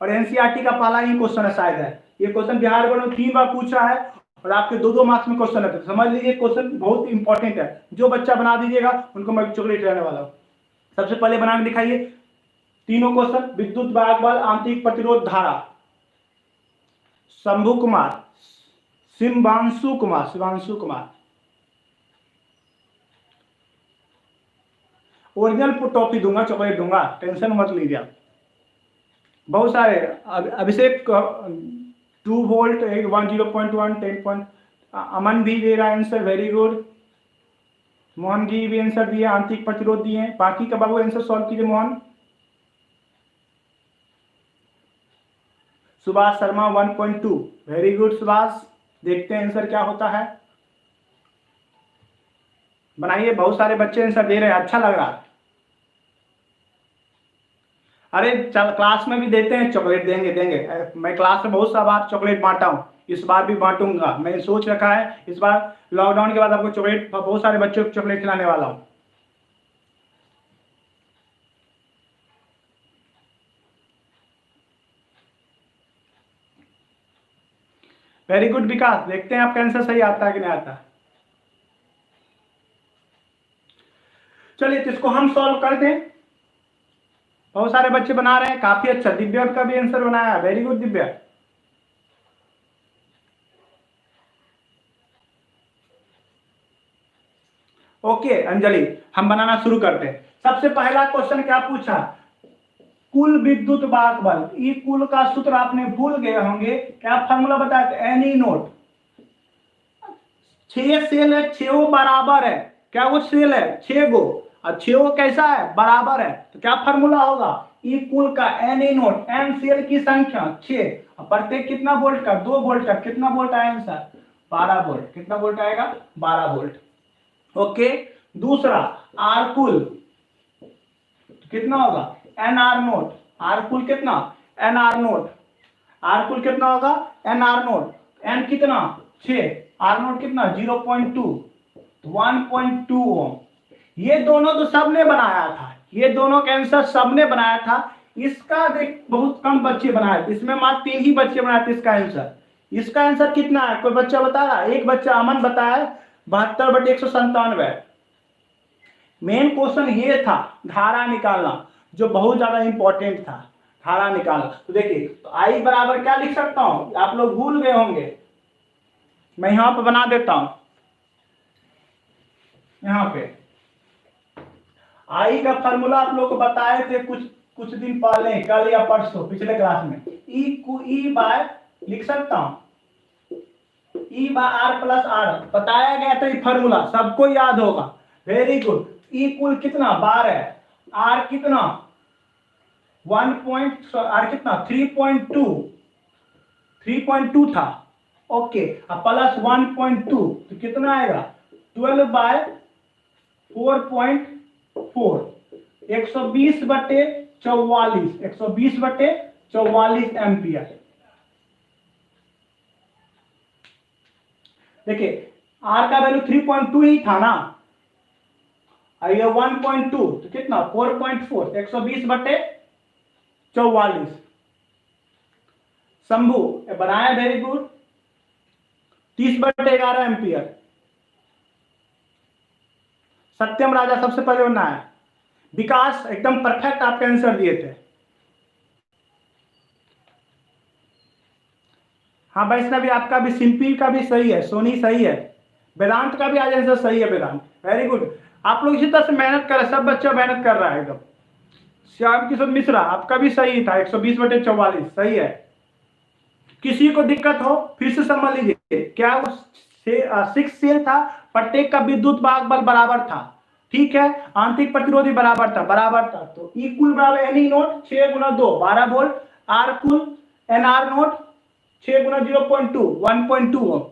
और एनसीईआरटी का पहला ही क्वेश्चन है शायद है ये क्वेश्चन, बिहार बोर्ड में 3 बार पूछा है और आपके 2-2 मार्क्स में क्वेश्चन है। तो समझ लीजिए क्वेश्चन बहुत इंपॉर्टेंट है, जो बच्चा बना दीजिएगा उनको मैं चॉकलेट रहने वाला हूं। सबसे पहले बना के दिखाइए तीनों क्वेश्चन, विद्युत वाहक बल, आंतरिक प्रतिरोध, धारा। शंभू कुमार, शिवांशु कुमार, शिवांशु कुमार, ओरिजिनल टॉफी दूंगा, चॉकलेट दूंगा, टेंशन मत लीजिए आप। बहुत सारे, अभिषेक 2 वोल्ट, 1 0.1, 10. अमन भी दे रहा है answer, very good. Mohan ji भी आंसर दिए, आंतरिक प्रतिरोध दिए। बाकी का बाबू आंसर सॉल्व कीजिए। Mohan, Subhash Sharma 1.2, very good Subhash. देखते हैं आंसर क्या होता है, बनाइए। बहुत सारे बच्चे आंसर दे रहे हैं, अच्छा लग रहा है। अरे चल, क्लास में भी देते हैं चॉकलेट, देंगे देंगे। मैं क्लास में बहुत सा बार चॉकलेट बांटा हूँ, इस बार भी बांटूंगा। मैंने सोच रखा है इस बार लॉकडाउन के बाद आपको चॉकलेट, बहुत सारे बच्चों को चॉकलेट खिलाने वाला हूँ। वेरी गुड विकास, देखते हैं आपका आंसर सही आता है कि नहीं आता। चलिए तो इसको हम सॉल्व कर दें। बहुत सारे बच्चे बना रहे हैं, काफी अच्छा। दिव्या का भी आंसर बनाया, very good Divya. Okay Anjali, हम बनाना शुरू करते हैं। सबसे पहला क्वेश्चन क्या पूछा, कुल विद्युत वाहक बल। ये कुल का सूत्र आपने भूल गए होंगे, क्या फॉर्मूला बताया, एनी नोट। 6 सेल है, 6 बराबर है, क्या वो सेल है 6 गो, और 6 कैसा है, बराबर है, तो क्या फॉर्मूला होगा, ई कुल का एन ई नोट, एन सेल की संख्या 6, प्रत्येक कितना वोल्ट का, 2 वोल्ट का, कितना वोल्ट आएगा आंसर 12 वोल्ट, कितना वोल्ट आएगा 12 वोल्ट। ओके, दूसरा आर कुल कितना होगा, एन आर नोट, आर कुल कितना, एन आर नोट, आर कुल कितना होगा, एन आर नोट, एन कितना 6 आर नोट कितना 0.2 1.2 ओम। ये दोनों तो सबने बनाया था, ये दोनों का आंसर सबने बनाया था। इसका देख बहुत कम बच्चे बनाए थे, इसमें मात्र 3 ही बच्चे बनाए थे इसका आंसर। इसका आंसर कितना है कोई बच्चा बता रहा है? एक बच्चा अमन बताया 72/197। मेन क्वेश्चन ये था धारा निकालना, जो बहुत ज्यादा इंपॉर्टेंट था, धारा निकालना। तो देखिए तो आई बराबर क्या लिख सकता हूं, आप लोग भूल गए होंगे, मैं यहां पे बना देता हूं। यहां पे आई का फार्मूला आप लोग को बताए थे कुछ दिन पहले, कल या परसों पिछले क्लास में। ई बाय लिख सकता हूं, e by r plus r बताया गया था। ये फार्मूला सबको याद होगा, वेरी गुड। ई कुल कितना 12, आर कितना आर कितना 3.2 था, ओके। अब प्लस 1.2 तो कितना आएगा 12/4.4 120/44 एम्पियर। देखिए आर का वैल्यू 3.2 ही था ना, ये 1.2 तो कितना 4.4 120/44। शंभू बनाया, वेरी गुड। 30/11 एम्पियर। सत्यम राजा सबसे पहले बनना है। विकास एकदम परफेक्ट आपके आंसर दिए थे। हाँ वैष्णवी आपका भी, सिंपी का भी सही है, सोनी सही है, वेदांत का भी आज आंसर सही है, वेदांत वेरी गुड। आप लोग इसी तरह से मेहनत कर रहे, सब बच्चा मेहनत कर रहा है एकदम। श्याम किशोर मिश्रा आपका भी सही था 120/44 सही है। किसी को दिक्कत हो फिर से समझ लीजिए, क्या वो 6 सेल था, प्रत्येक का विद्युत वाहक बल बराबर था, ठीक है, आंतरिक प्रतिरोध भी बराबर था। तो ई कुल बराबर एन ई नोट 6 × 2 12 वोल्ट, आर कुल N R naught 6 × 0.2 1.2।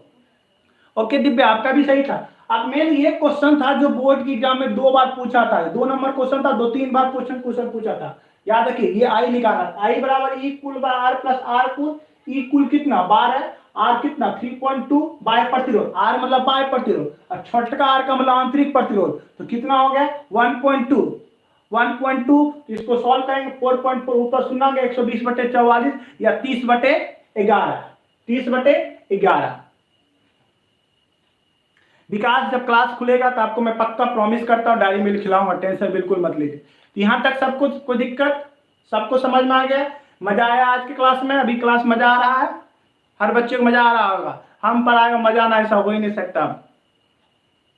Okay Divya आपका भी सही था। अब मेन ये क्वेश्चन था जो बोर्ड की एग्जाम में 2 बार पूछा था, 2 नंबर क्वेश्चन था, 2-3 बार क्वेश्चन पूछा था। याद रखिए ये आई निकाला, आई बराबर ई कुल बाय आर प्लस आर कुल। ई कुल कितना 12, आर कितना 3.2 बाय प्रतिरोध, आर मतलब बाय प्रतिरोध और छोटका आर का मतलब आंतरिक प्रतिरोध, तो कितना हो गया 1.2। इसको सॉल्व करेंगे 4.4 ऊपर सुना गया 120/44 या 30/11। विकास जब क्लास खुलेगा तो आपको मैं पक्का प्रॉमिस करता हूं डायरी में खिलाऊंगा, टेंशन बिल्कुल मत लीजिए। तो यहां तक सब कुछ कोई दिक्कत, सबको समझ में आ गया? मजा आया आज की क्लास में? अभी क्लास मजा आ रहा है, हर बच्चे को मजा आ रहा होगा। हम पढ़ाएगा मजा ना, ऐसा हो ही नहीं सकता,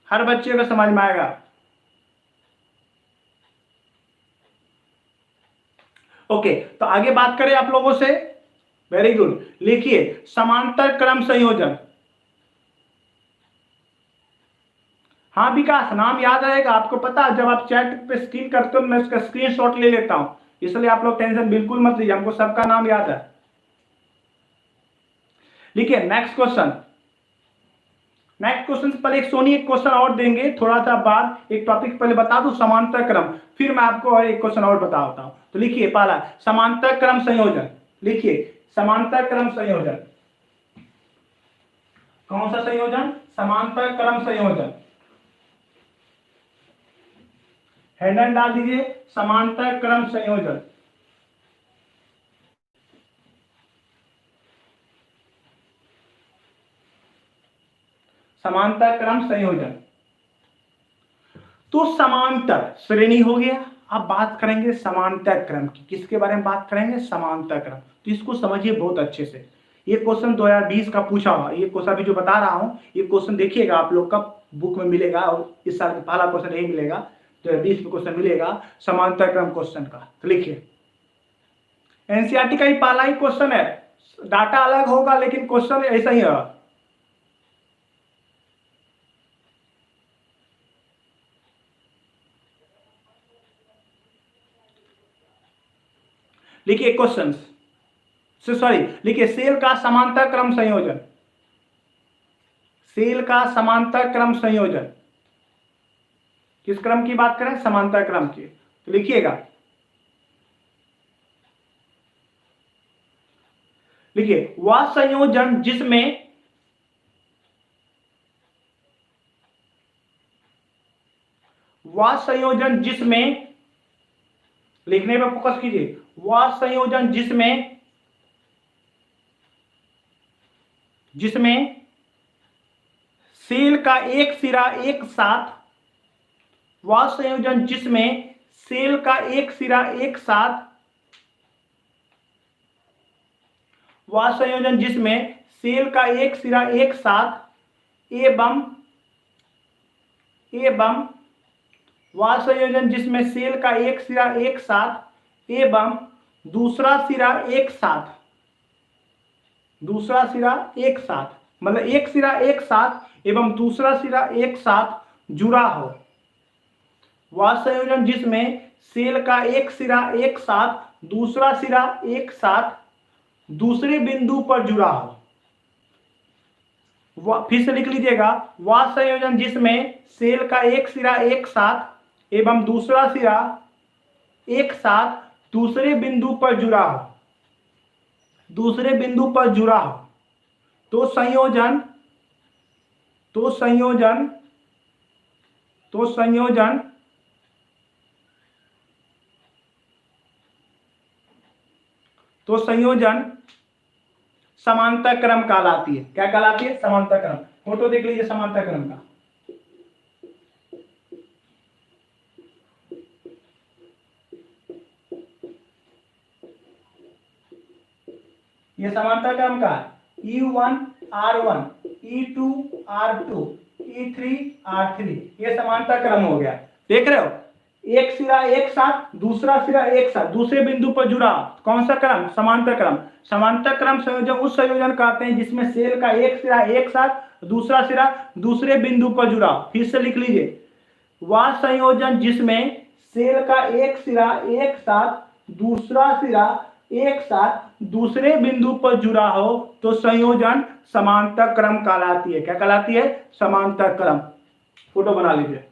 हर बच्चे को समझ में आएगा। ओके तो आगे बात करें आप लोगों से, वेरी गुड। लिखिए समांतर क्रम संयोजन। हाँ विकास नाम याद रहेगा आपको, पता है जब आप चैट पे स्क्रीन करते हो मैं उसका स्क्रीनशॉट ले लेता हूं, इसलिए आप लोग टेंशन बिल्कुल मत लीजिए, हमको सबका नाम याद है। लिखिए नेक्स्ट क्वेश्चन। नेक्स्ट क्वेश्चन से पहले एक सोनी एक क्वेश्चन और देंगे थोड़ा सा बाद, एक टॉपिक पहले बता दूं समांतर क्रम, फिर मैं आपको एक क्वेश्चन और बताता हूं। तो लिखिए पहला समांतर क्रम संयोजन। लिखिए समांतर क्रम संयोजन, कौन सा संयोजन? समांतर क्रम संयोजन। हेडलाइन डाल दीजिए समांतर क्रम संयोजन। समांतर क्रम संयोजन तो समांतर श्रेणी हो गया। अब बात करेंगे समांतर क्रम की, किसके बारे में बात करेंगे? समांतर क्रम। तो इसको समझिए बहुत अच्छे से, ये क्वेश्चन 2020 का पूछा हुआ, ये क्वेश्चन अभी जो बता रहा हूं ये क्वेश्चन देखिएगा आप लोग का बुक में मिलेगा, और इस साल पहला क्वेश्चन नहीं मिलेगा, 2020 में क्वेश्चन मिलेगा समांतर क्रम क्वेश्चन का। तो लिखिए एनसीईआरटी का ही पहला ही क्वेश्चन है, डाटा अलग होगा लेकिन क्वेश्चन ऐसा ही है। लिखिए क्वेश्चन, सॉरी लिखिए सेल का समांतर क्रम संयोजन। सेल का समांतर क्रम संयोजन किस क्रम की बात करें? समांतर क्रम की। तो लिखिएगा, लिखिए वह संयोजन जिसमें वह संयोजन जिसमें, लिखने पर फोकस कीजिए, वह संयोजन जिसमें सेल का एक सिरा एक साथ, वह संयोजन जिसमें सेल का एक सिरा एक साथ, वह संयोजन जिसमें सेल का एक सिरा एक साथ एवं वह संयोजन जिसमें सेल का एक सिरा एक साथ एवं दूसरा सिरा एक साथ, दूसरा सिरा एक साथ, मतलब एक सिरा एक साथ एवं दूसरा सिरा एक साथ जुड़ा हो। वह संयोजन जिसमें सेल का एक सिरा एक साथ दूसरा सिरा एक साथ दूसरे बिंदु पर जुड़ा हो। फिर से लिख लीजिएगा, वह संयोजन जिसमें सेल का एक सिरा एक साथ एवं दूसरा सिरा एक साथ दूसरे बिंदु पर जुड़ा हो, दूसरे बिंदु पर जुड़ा हो, तो संयोजन समांतर क्रम कहलाती है। क्या कहलाती है? समांतर क्रम। फोटो देख लीजिए समांतर क्रम का। ये समांतर क्रम का E1 R1, E2 R2, E3 R3, ये समांतर क्रम हो गया। देख रहे हो, एक सिरा एक साथ दूसरा सिरा एक साथ दूसरे बिंदु पर जुड़ा, कौन सा क्रम? समांतर क्रम। समांतर क्रम संयोजन उस संयोजन कहते हैं जिसमें सेल का एक सिरा एक साथ दूसरा सिरा दूसरे बिंदु पर जुड़ा। फिर से लिख लीजिए, वह संयोजन जिसमें सेल का एक सिरा एक साथ दूसरा सिरा एक साथ दूसरे बिंदु पर जुड़ा हो, तो संयोजन समांतर क्रम कहलाती है। क्या कहलाती है? समांतर क्रम। फोटो बना लीजिए।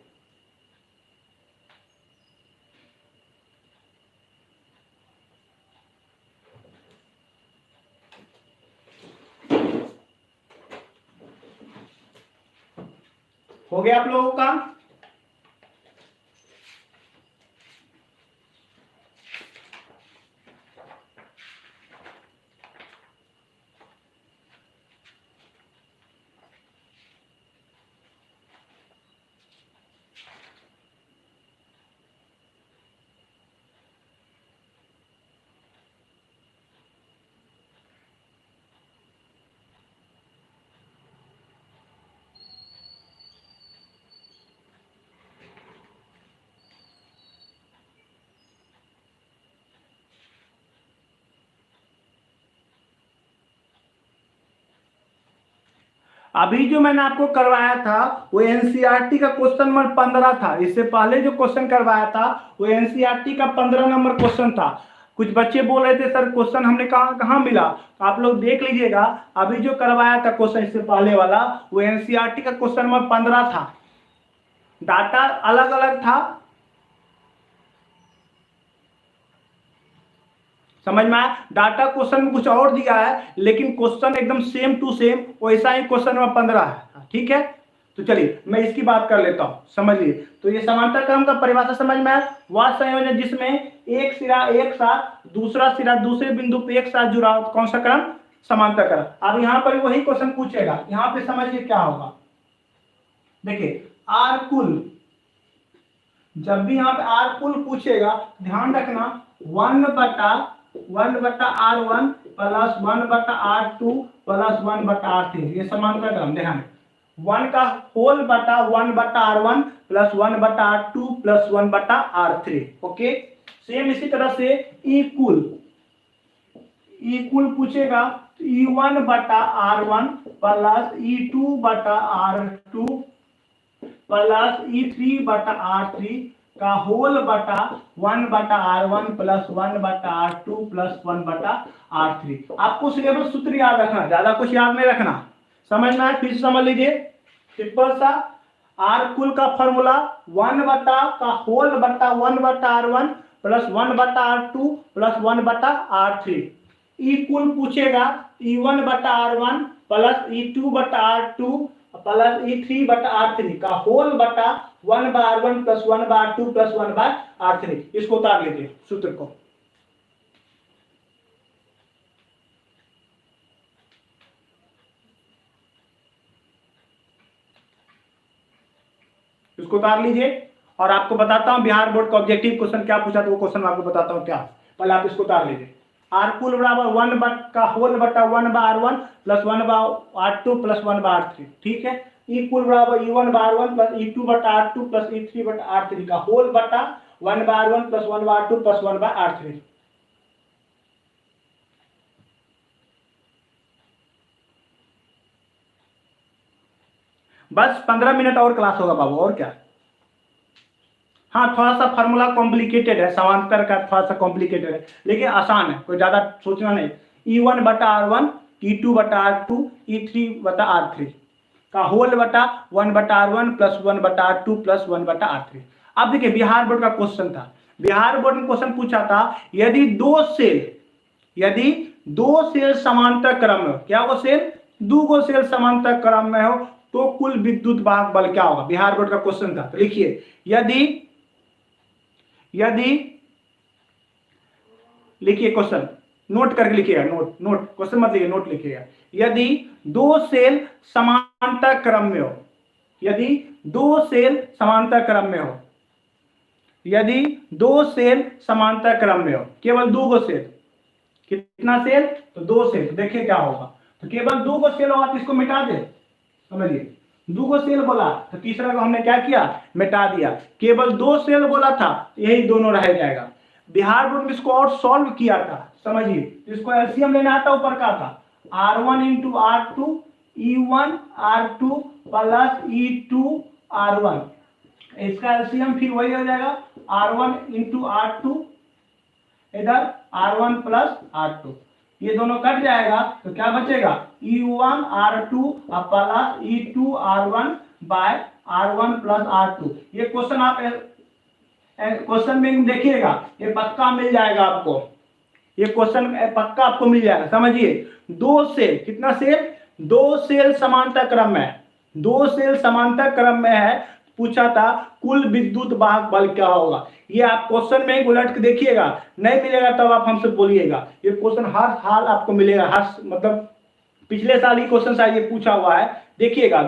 हो गया आप लोगों का? अभी जो मैंने आपको करवाया था वो एनसीईआरटी का क्वेश्चन नंबर 15 था। इससे पहले जो क्वेश्चन करवाया था वो एनसीईआरटी का 15 नंबर क्वेश्चन था। कुछ बच्चे बोल रहे थे सर क्वेश्चन हमने कहाँ मिला, तो आप लोग देख लीजिएगा। अभी जो करवाया था क्वेश्चन इससे पहले वाला वो एनसीईआरटी का क्वेश्चन नंबर 15 था। डाटा अलग अलग था, समझ में आया? डाटा क्वेश्चन में कुछ और दिया है लेकिन क्वेश्चन एकदम सेम टू सेम वैसा ही क्वेश्चन नंबर 15 है। ठीक है, तो चलिए मैं इसकी बात कर लेता हूं, समझिए। तो ये समांतर क्रम का परिभाषा समझ में आया। वह संयोजन जिसमें एक सिरा एक साथ दूसरा सिरा दूसरे बिंदु पे एक साथ जुड़ा हो, कौन सा क्रम? समांतर क्रम। अब यहाँ पर वही क्वेश्चन पूछेगा, यहाँ पे समझिए क्या होगा। देखिए आर कुल, जब भी यहाँ पे आर कुल पूछेगा ध्यान रखना 1/R1 plus 1/R2 plus 1/R3, ये समांतर क्रम। ध्यान, 1 का होल बटा 1/R1 plus 1/R2 plus 1/R3। Okay, same इसी तरह से इक्वल पूछेगा E1/R1 plus E2/R2 plus E3/R3 का होल बटा 1/R1 plus 1/R2 plus 1/R3। आपको सिलेबस सूत्र याद रखना, ज्यादा कुछ याद नहीं रखना, समझना है। फिर समझ लीजिए सिंपल सा, आर कुल का फॉर्मूला 1 का होल बटा 1/R1 plus 1/R2 plus 1/R3। ई कुल पूछेगा E1/R1 plus E2/R2 plus E3/R3 का होल बटा 1/R1 plus 1/R2 plus 1/R3। इसको उतार लीजिए सूत्र को। इसको उतार लीजिए और आपको बताता हूं बिहार बोर्ड का ऑब्जेक्टिव क्वेश्चन क्या पूछा, तो वो क्वेश्चन आपको बताता हूं क्या। पहले आप इसको उतार लीजिए। आर कुल बराबर 1 का होल बटा 1/R1 plus 1/R2 plus 1/R3। ठीक है। ई कुल बराबर E1/R1 plus E2/R2 plus E3/R3 का होल बटा 1/R1 plus 1/R2 plus 1/R3। बस 15 मिनट और क्लास होगा बाबू, और क्या। हाँ थोड़ा सा फार्मूला कॉम्प्लिकेटेड है, समांतर का थोड़ा सा कॉम्प्लिकेटेड है, लेकिन आसान है, कोई ज्यादा सोचना नहीं। E1/R1 E2/R2 E3/R3 का होल बटा 1/R1 plus 1/R2 plus 1/R3। अब देखिए बिहार बोर्ड का क्वेश्चन था, बिहार बोर्ड में क्वेश्चन पूछा था यदि दो सेल समांतर क्रम में हो, क्या वो सेल, दो सेल समांतर क्रम में हो तो कुल विद्युत वाहक बल क्या होगा। बिहार बोर्ड का क्वेश्चन था। तो लिखिए यदि लिखिए क्वेश्चन, नोट करके लिखिएगा, नोट क्वेश्चन मत लिखिए, नोट लिखिएगा। यदि दो सेल समांतर क्रम में हो, यदि दो सेल समांतर क्रम में हो, यदि दो सेल समांतर क्रम में हो, केवल दो सेल, कितना सेल, तो दो सेल। देखिए क्या होगा, तो केवल दो सेल होगा तो इसको मिटा दे, समझिए दो सेल बोला तो तीसरा को हमने क्या किया, मिटा दिया। केवल दो सेल बोला था, यही दोनों रह जाएगा। बिहार बोर्ड में इसको और सॉल्व किया था, समझिए। इसको एलसीएम लेना आता, ऊपर का था R1 into R2 E1 R2 plus E2 R1। इसका एलसीएम फिर वही हो जाएगा R1 इंटू R2, इधर R1 प्लस R2, ये दोनों कट जाएगा तो क्या बचेगा, E1 R2 plus E2 R1 bye R1 plus R2। ये क्वेश्चन आप क्वेश्चन में देखिएगा, ये पक्का मिल जाएगा आपको, ये क्वेश्चन पक्का आपको मिल जाएगा। समझिए दो सेल, कितना सेल, दो सेल समांतर क्रम में है, दो सेल समांतर क्रम में है, पूछा था कुल विद्युत वाहक बल क्या होगा। ये आप क्वेश्चन में ही उलट के देखिएगा, नहीं मिलेगा तब आप हमसे बोलिएगा। ये क्वेश्चन हर साल आपको मिलेगा, हर मतलब पिछले साल ही क्वेश्चन शायद ये पूछा हुआ है, देखिएगा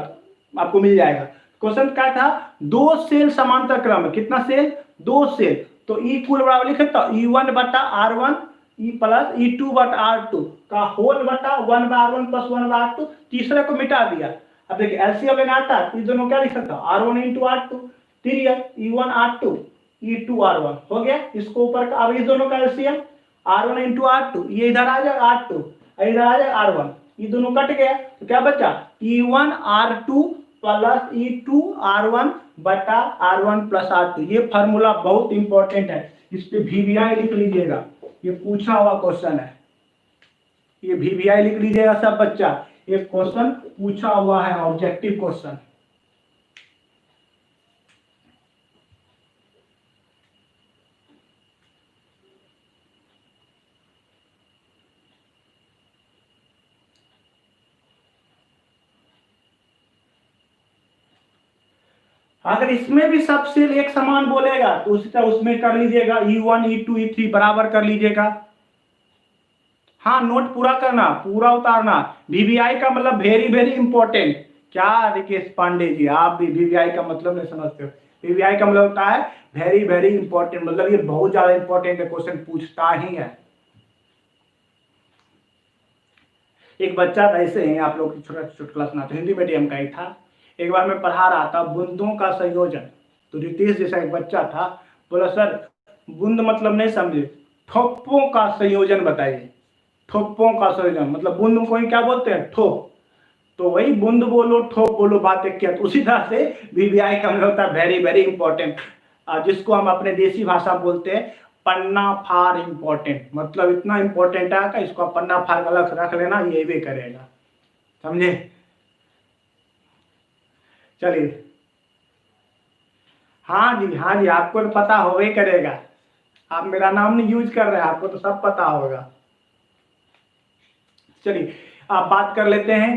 आपको मिल जाएगा। क्वेश्चन क्या था, दो सेल समांतर क्रम में, कितना सेल, दो सेल, तो ई कुल बराबर लिखे तो E1/R1 ई प्लस E2/R2 का होल बटा 1/R1 प्लस 1/R2, तीसरे को मिटा दिया। अब देखिए एलसीएम लेना आता है, इस दोनों क्या लिख सकता हूं, R1 इंटू R2, फिर E1 R2 E2 R1 हो गया। इसको ऊपर का, अब इस दोनों का एलसीएम R1 इंटू R2, ये इधर आ जाएगा R2, इधर आ जाएगा R1, ये दोनों कट गया तो क्या बचा, E1 R2 plus E2 R1 बटा R1 प्लस R2। ये फार्मूला बहुत इंपॉर्टेंट है, इस पे VVI लिख लीजिएगा, ये पूछा हुआ क्वेश्चन है, ये VVI लिख लीजिएगा सब बच्चा, ये क्वेश्चन पूछा हुआ है, ऑब्जेक्टिव क्वेश्चन। अगर इसमें भी सब सेल एक समान बोलेगा तो उसी तरह उसमें कर लीजिएगा, E1 E2 E3 बराबर कर लीजिएगा। हाँ नोट पूरा करना, पूरा उतारना। VVI का मतलब वेरी वेरी इंपॉर्टेंट। क्या रिकेश पांडे जी, आप भी VVI का मतलब नहीं समझते हो। VVI का मतलब होता है वेरी वेरी इंपॉर्टेंट, मतलब ये बहुत ज्यादा इंपॉर्टेंट है, क्वेश्चन पूछता ही है। एक बच्चा था, ऐसे ही आप लोग छोटा क्लास ना, तो हिंदी मीडियम का ही था। एक बार मैं पढ़ा रहा था बूंदों का संयोजन, तो रितेश जैसा एक बच्चा था, बोला सर बूंद मतलब नहीं समझे, ठोपों का संयोजन बताइए। ठोपों का संयोजन मतलब बूंद को ही क्या बोलते हैं, ठोप। तो वही बूंद बोलो ठोप बोलो, बात एक क्या। तो उसी तरह से VVI का मतलब होता है वेरी वेरी इंपॉर्टेंट, जिसको हम अपने देसी भाषा बोलते हैं पन्ना फार इंपॉर्टेंट, मतलब इतना इंपॉर्टेंट है कि इसको पन्ना फार अलग रख लेना, ये भी करेगा, समझे। चलिए हाँ जी आपको तो पता हो ही करेगा, आप मेरा नाम नहीं यूज कर रहे हैं, आपको तो सब पता होगा। चलिए आप बात कर लेते हैं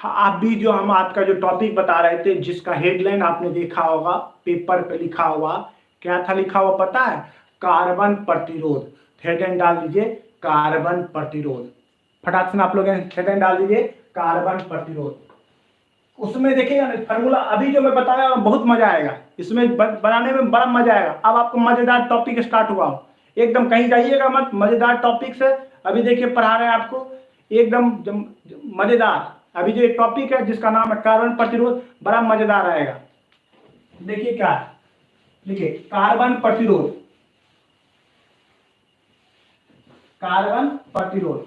हाँ, आप भी जो हम आपका जो टॉपिक बता रहे थे, जिसका हेडलाइन आपने देखा होगा, पेपर पे लिखा हुआ, क्या था लिखा हुआ पता है? कार्बन प्रतिरोध। हेडलाइन डाल दीजिए कार्बन प्रतिरोध, फटाक से आप लोग हेडलाइन डाल दीजिए कार्बन प्रतिरोध। उसमें देखिएगा ना फॉर्मूला, अभी जो मैं बता रहा हूँ बहुत मजा आएगा इसमें, बनाने में बड़ा मजा आएगा। अब आपको मजेदार टॉपिक स्टार्ट हुआ हो, एकदम कहीं जाइएगा मत, मजेदार टॉपिक से अभी देखिए पढ़ा रहे हैं आपको एकदम मजेदार। अभी जो एक टॉपिक है जिसका नाम है कार्बन प्रतिरोध, बड़ा मजेदार आएगा। देखिए क्या है, देखिए कार्बन प्रतिरोध, कार्बन प्रतिरोध,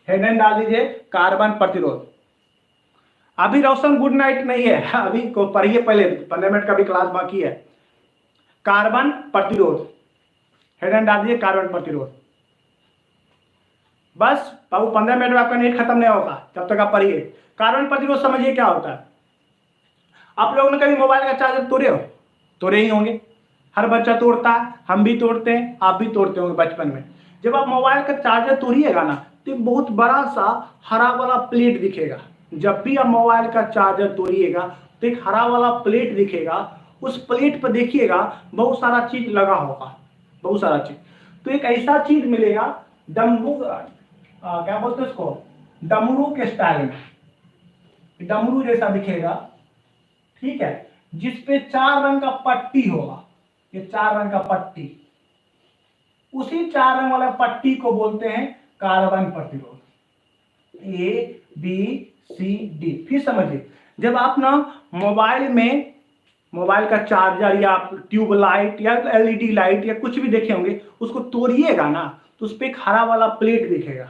हेडलाइन डाल दीजिए कार्बन प्रतिरोध। अभी रोशन गुड नाइट नहीं है, अभी को पढ़िए, पहले 15 मिनट का भी क्लास बाकी है। कार्बन प्रतिरोध, हेडलाइन डाल दीजिए कार्बन प्रतिरोध। बस बाबू 15 मिनट में आपका नेट खत्म नहीं होगा, तब तक आप पढ़िए। कार्बन प्रतिरोध समझिए क्या होता है। आप लोगों ने कभी मोबाइल का चार्जर तोड़े हो? तोड़े ही होंगे, हर बच्चा तोड़ता है, हम भी तोड़ते हैं, आप भी तोड़ते होंगे बचपन में। जब आप मोबाइल का चार्जर तोड़िएगा ना, तो एक बहुत बड़ा सा हरा वाला प्लेट दिखेगा। जब भी आप मोबाइल का चार्जर तोड़िएगा तो एक हरा वाला प्लेट दिखेगा। उस प्लेट पर देखिएगा बहुत सारा चीज लगा होगा, बहुत सारा चीज। तो एक ऐसा चीज मिलेगा, डमरू, क्या बोलते हैं उसको, डमरू के स्टाइल में, डमरू जैसा दिखेगा, ठीक है, जिसपे 4 रंग का पट्टी होगा। ये 4 रंग का पट्टी, उसी 4 रंग वाला पट्टी को बोलते हैं कार्बन प्रतिरोध। A B C D. फिर समझिए, जब आप ना मोबाइल में, मोबाइल का चार्जर या ट्यूब लाइट या एलईडी लाइट या कुछ भी देखे होंगे, उसको तोड़िएगा ना तो उस पर एक हरा वाला प्लेट दिखेगा,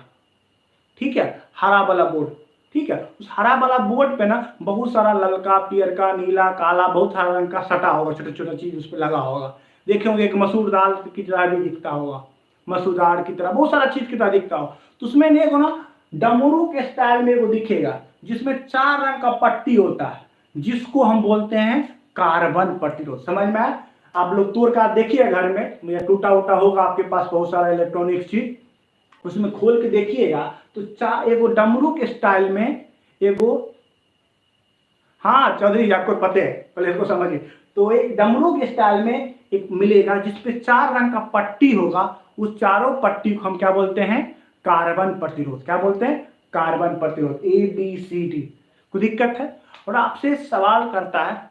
ठीक है, हरा वाला बोर्ड, ठीक है। उस हरा वाला बोर्ड पे ना बहुत सारा ललका, पियर का, नीला, काला, बहुत सारा रंग का सटा होगा, छोटा छोटा चीज उस पर लगा होगा। देखे होंगे एक मसूर दाल की तरह भी दिखता होगा, मसूर दाल की तरह बहुत सारा चीज की तरह दिखता हो। तो उसमें देखो ना डमरू के स्टाइल में वो दिखेगा, जिसमें 4 रंग का पट्टी होता है, जिसको हम बोलते हैं कार्बन प्रतिरोध। समझ में आया? आप लोग तोड़ का देखिए घर में, या टूटा उटा होगा आपके पास बहुत सारा इलेक्ट्रॉनिक चीज, उसमें खोल के देखिएगा तो एगो डमरू के स्टाइल में एगो, हाँ चौधरी आपको पता है, पहले इसको समझिए। तो एक डमरू के स्टाइल में एक मिलेगा जिसपे 4 रंग का पट्टी होगा। उस चारों पट्टी को हम क्या बोलते हैं? कार्बन प्रतिरोध। क्या बोलते हैं? कार्बन प्रतिरोध। A B C D. कोई दिक्कत है? और आपसे सवाल करता है,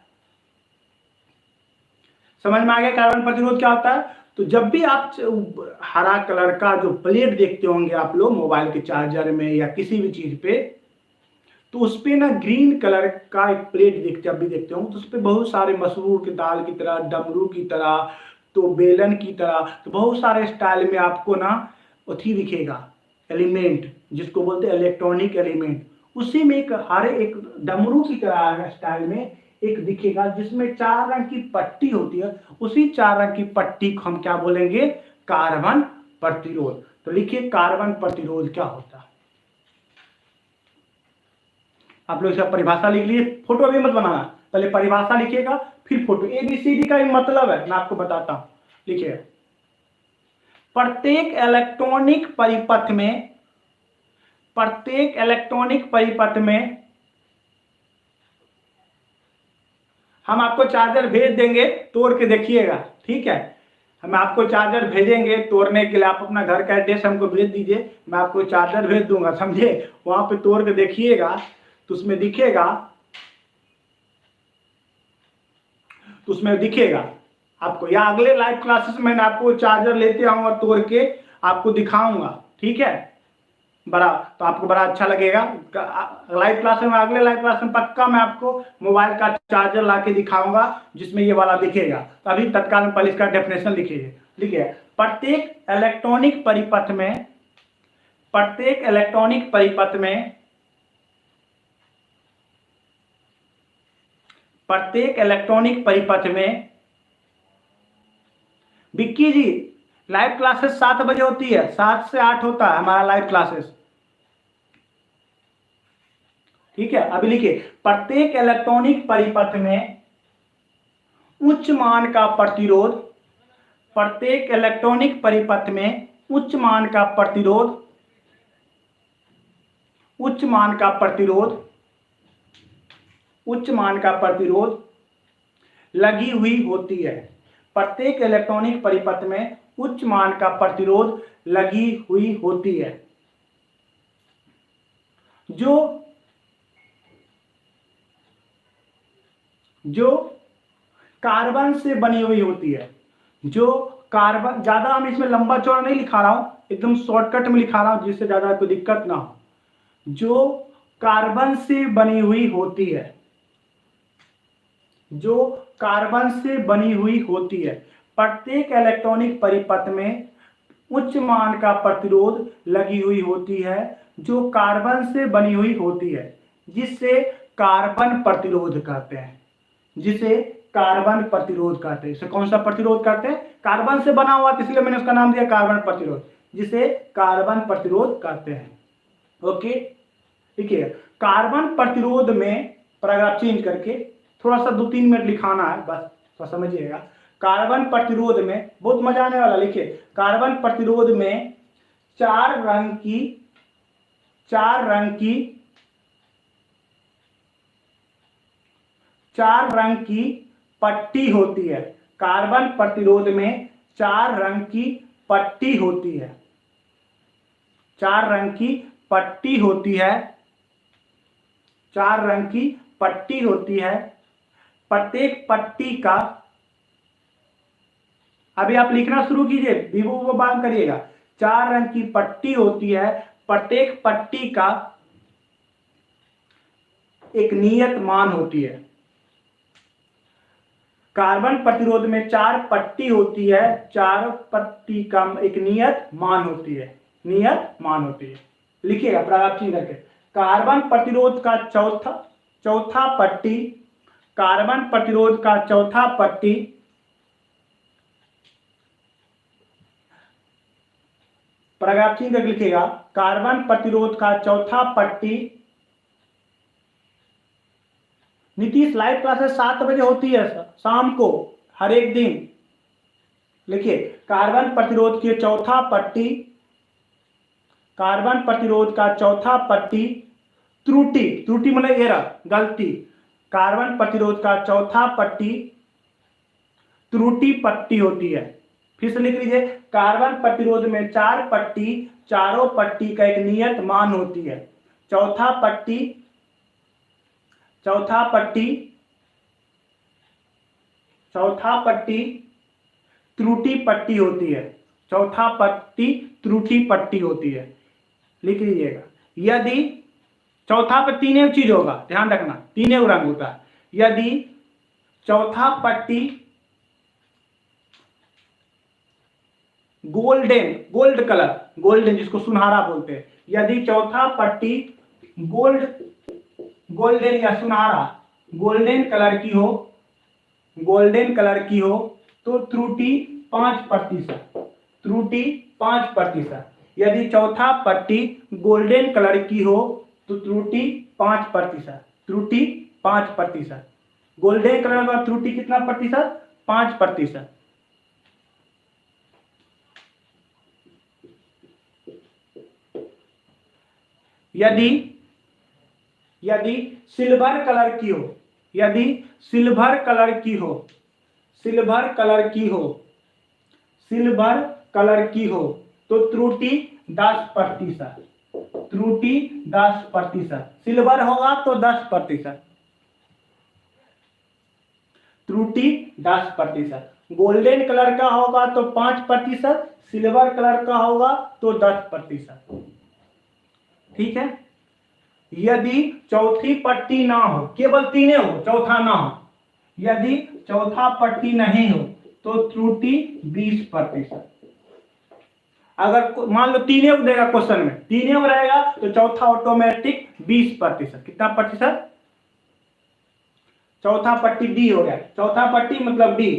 समझ में आ गया कार्बन प्रतिरोध क्या होता है? तो जब भी आप हरा कलर का जो प्लेट देखते होंगे आप लोग मोबाइल के चार्जर में या किसी भी चीज पे, तो उस पे ना ग्रीन कलर का एक प्लेट जब भी देखते हो तो उस पे बहुत सारे मसूर की दाल की तरह, डमरू की तरह, तो बेलन की तरह, तो बहुत सारे स्टाइल में आपको ना उथी दिखेगा, एलिमेंट, जिसको बोलते हैं इलेक्ट्रॉनिक एलिमेंट। उसी में एक हरे, एक डमरू की तरह स्टाइल में एक दिखेगा जिसमें 4 रंग की पट्टी होती है। उसी 4 रंग की पट्टी को हम क्या बोलेंगे? कार्बन प्रतिरोध। तो लिखिए कार्बन प्रतिरोध क्या होता है। आप लोग इसका परिभाषा लिख लीजिए, फोटो अभी मत बनाना, पहले परिभाषा लिखिएगा फिर फोटो। एबीसीडी का मतलब है, मैं आपको बताता हूं, लिखिए। प्रत्येक इलेक्ट्रॉनिक परिपथ में, प्रत्येक इलेक्ट्रॉनिक परिपथ में हम आपको चार्जर भेज देंगे, तोड़ के देखिएगा, ठीक है। हम आपको चार्जर भेजेंगे तोड़ने के लिए, आप अपना घर का एड्रेस हमको भेज दीजिए, मैं आपको चार्जर भेज दूंगा, समझे। वहां पे तोड़ के देखिएगा तो उसमें दिखेगा, तो उसमें दिखेगा आपको, या अगले लाइव क्लासेस में मैं आपको चार्जर लेते आऊंगा तोड़ के आपको दिखाऊंगा, ठीक है। बड़ा तो आपको बड़ा अच्छा लगेगा। लाइव क्लास में, अगले लाइव क्लास में पक्का मैं आपको मोबाइल का चार्जर ला के दिखाऊंगा जिसमें ये वाला दिखेगा। तो अभी तत्काल में पहले इसका डेफिनेशन लिखिए, लिखिए। प्रत्येक इलेक्ट्रॉनिक परिपथ में, प्रत्येक इलेक्ट्रॉनिक परिपथ में, प्रत्येक इलेक्ट्रॉनिक परिपथ में, विक्की जी लाइव क्लासेस 7 बजे होती है, 7 से 8 होता है हमारा लाइव क्लासेस, ठीक है। अभी लिखिए, प्रत्येक इलेक्ट्रॉनिक परिपथ में उच्च मान का प्रतिरोध, प्रत्येक इलेक्ट्रॉनिक परिपथ में उच्च मान का प्रतिरोध उच्च मान का प्रतिरोध लगी हुई होती है। प्रत्येक इलेक्ट्रॉनिक परिपथ में उच्च मान का प्रतिरोध लगी हुई होती है। जो कार्बन से बनी हुई होती है, जो कार्बन, ज्यादा हम इसमें लंबा चौड़ा नहीं लिखा रहा हूं, एकदम शॉर्टकट में लिखा रहा हूं जिससे ज्यादा कोई दिक्कत ना हो। जो कार्बन से बनी हुई होती है, जो कार्बन से बनी हुई होती है, प्रत्येक इलेक्ट्रॉनिक परिपथ में उच्च मान का प्रतिरोध लगी हुई होती है, जो कार्बन से बनी हुई होती है, जिसे कार्बन प्रतिरोध कहते हैं। जिसे कार्बन प्रतिरोध कहते हैं। इसे कौन सा प्रतिरोध कहते हैं? कार्बन से बना हुआ, इसलिए मैंने उसका नाम दिया कार्बन प्रतिरोध, जिसे कार्बन प्रतिरोध कहते हैं। ओके, ठीक है। कार्बन प्रतिरोध में पैराग्राफ चेंज करके थोड़ा सा 2-3 मिनट लिखाना है, बस तो समझिएगा। कार्बन प्रतिरोध में बहुत मजा आने वाला, लिखिए। कार्बन प्रतिरोध में चार रंग की पट्टी होती है। कार्बन प्रतिरोध में 4 रंग की पट्टी होती है। 4 रंग की पट्टी होती है। 4 रंग की पट्टी होती है। प्रत्येक पट्टी का, अभी आप लिखना शुरू कीजिए, वो बात करिएगा। 4 रंग की पट्टी होती है। प्रत्येक पट्टी का एक नियत मान होती है। कार्बन प्रतिरोध में 4 पट्टी होती है। 4 पट्टी का एक नियत मान होती है। नियत मान होती है, लिखिएगा प्राप्त करके। कार्बन प्रतिरोध का चौथा पट्टी, कार्बन प्रतिरोध का चौथा पट्टी पैराग्राफ करके लिखिएगा। कार्बन प्रतिरोध का चौथा पट्टी, नीतीश लाइव क्लासेस 7 बजे होती है शाम को, हर एक दिन। लिखिए, कार्बन प्रतिरोध के चौथा पट्टी, कार्बन प्रतिरोध का चौथा पट्टी त्रुटि मतलब एरर, गलती। कार्बन प्रतिरोध का चौथा पट्टी त्रुटि पट्टी होती है। फिर से लिख लीजिए, कार्बन प्रतिरोध में 4 पट्टी, चारों पट्टी का एक नियत मान होती है। चौथा पट्टी त्रुटि पट्टी होती है। चौथा पट्टी त्रुटि पट्टी होती है, लिख लीजिएगा। यदि चौथा पर 3 चीज होगा, ध्यान रखना, 3 रंग होता है। यदि चौथा पट्टी गोल्ड कलर, गोल्डन जिसको सुनहरा बोलते हैं, यदि चौथा पट्टी गोल्डन या सुनहरा गोल्डन कलर की हो तो त्रुटि 5%। त्रुटि 5%। यदि चौथा पट्टी गोल्डन कलर की हो तो त्रुटि 5%। त्रुटि 5%। गोल्डन कलर का त्रुटि कितना प्रतिशत? 5%। यदि सिल्वर कलर की हो, यदि सिल्वर कलर की हो तो त्रुटि 10%। त्रुटि 10%। सिल्वर होगा तो 10%, त्रुटि 10%। गोल्डन कलर का होगा तो 5%, सिल्वर कलर का होगा तो 10%। ठीक है। यदि चौथी पट्टी ना हो, केवल 3 हो, चौथा ना हो, यदि चौथा पट्टी नहीं हो तो त्रुटि 20%। अगर मान लो 3 देगा क्वेश्चन में, 3 रहेगा तो चौथा ऑटोमेटिक 20%। कितना प्रतिशत? चौथा पट्टी डी हो गया। चौथा पट्टी मतलब D,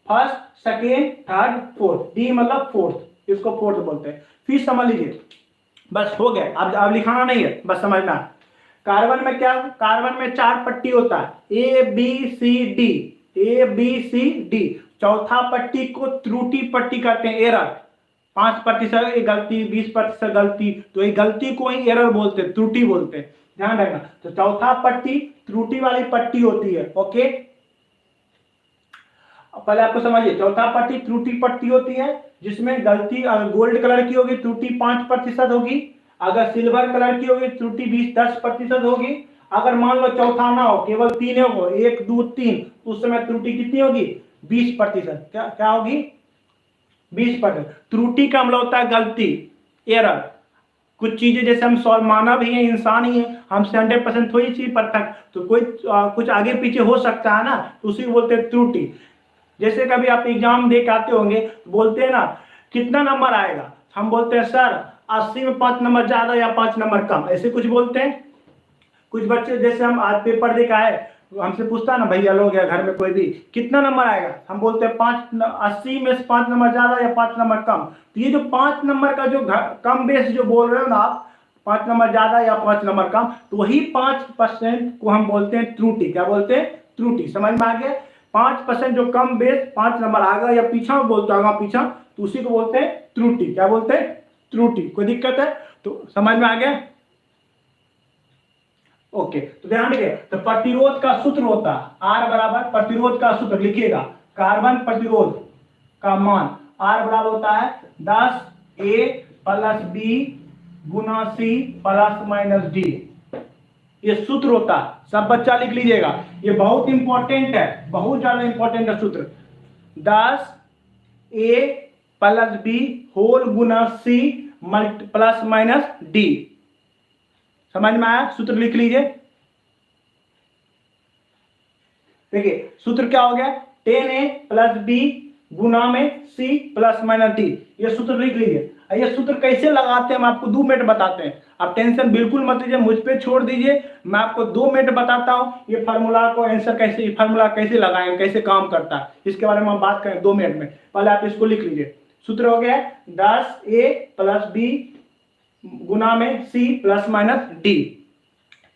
first, second, third, fourth. D मतलब फोर्थ, इसको फोर्थ बोलते हैं। फिर समझ लीजिए, बस हो गया। अब लिखाना नहीं है, बस समझना। कार्बन में क्या? कार्बन में 4 पट्टी होता है, ए बी सी डी। चौथा पट्टी को त्रुटि पट्टी कहते हैं, एरर। 5% ये गलती, 20% गलती, तो ये गलती को ही एरर बोलते हैं, त्रुटि बोलते हैं, ध्यान रखना। तो चौथा पट्टी त्रुटि वाली पट्टी होती है। ओके, पहले आपको समझिए, चौथा पट्टी त्रुटि पट्टी होती है जिसमें गलती अगर गोल्ड कलर की होगी त्रुटि 5% होगी, अगर सिल्वर कलर की होगी त्रुटि 10% होगी। अगर मान लो चौथा ना हो, केवल 3 हो, 1 2 3, उस समय त्रुटि कितनी होगी? 20%। क्या क्या होगी? 20%। त्रुटि का मतलब होता है गलती, एरर। कुछ चीजें जैसे हम मानव ही है, इंसान ही है, हमसे 100% थोड़ी चीज परफेक्ट, तो कोई कुछ आगे पीछे हो सकता है ना, तो उसी को बोलते हैं त्रुटि। जैसे कभी आप एग्जाम दे के आते होंगे, बोलते हैं ना कितना नंबर आएगा, हम बोलते हैं सर 80 में 5 नंबर ज्यादा या 5 नंबर कम, ऐसे कुछ बोलते हैं। कुछ बच्चे जैसे हम आज पेपर दे के आए, हमसे पूछता है ना भैया लोग या घर में कोई भी, कितना नंबर आएगा, हम बोलते हैं 80 में से 5 नंबर ज्यादा या 5 नंबर कम। तो ये जो 5 नंबर का जो कम बेस जो बोल रहे हो ना आप, 5 नंबर ज्यादा या 5 नंबर कम, तो वही 5% को हम बोलते हैं त्रुटि। क्या बोलते हैं? त्रुटि। समझ में आ गया? 5% जो कम बेस 5 नंबर आएगा या पीछा बोलता होगा पीछा, तो उसी को बोलते हैं त्रुटि। क्या बोलते हैं? त्रुटि। कोई दिक्कत है? तो समझ में आ गया? ओके, तो ध्यान रखिए, तो प्रतिरोध का सूत्र होता है आर बराबर, प्रतिरोध का सूत्र लिखिएगा, कार्बन प्रतिरोध का मान आर बराबर होता है 10A प्लस बी गुना सी प्लस माइनस डी। ये सूत्र होता है, सब बच्चा लिख लीजिएगा, ये बहुत इंपॉर्टेंट है, बहुत ज्यादा इंपॉर्टेंट है सूत्र। 10A प्लस बी होल गुना सी प्लस माइनस डी। समझ में आया? सूत्र लिख लीजिए। देखिए सूत्र क्या हो गया, 10A प्लस बी गुना में सी प्लस माइनस डी, ये सूत्र लिख लीजिए। ये सूत्र कैसे लगाते हैं हम आपको 2 मिनट बताते हैं, आप टेंशन बिल्कुल मत लीजिए, मुझ पे छोड़ दीजिए, मैं आपको 2 मिनट बताता हूं ये फार्मूला को आंसर कैसे, ये फार्मूला कैसे लगाएं, कैसे काम करता है, इसके बारे में हम बात करें 2 मिनट में। पहले आप इसको लिख लीजिए, सूत्र हो गया 10A प्लस बी गुना में C plus minus D.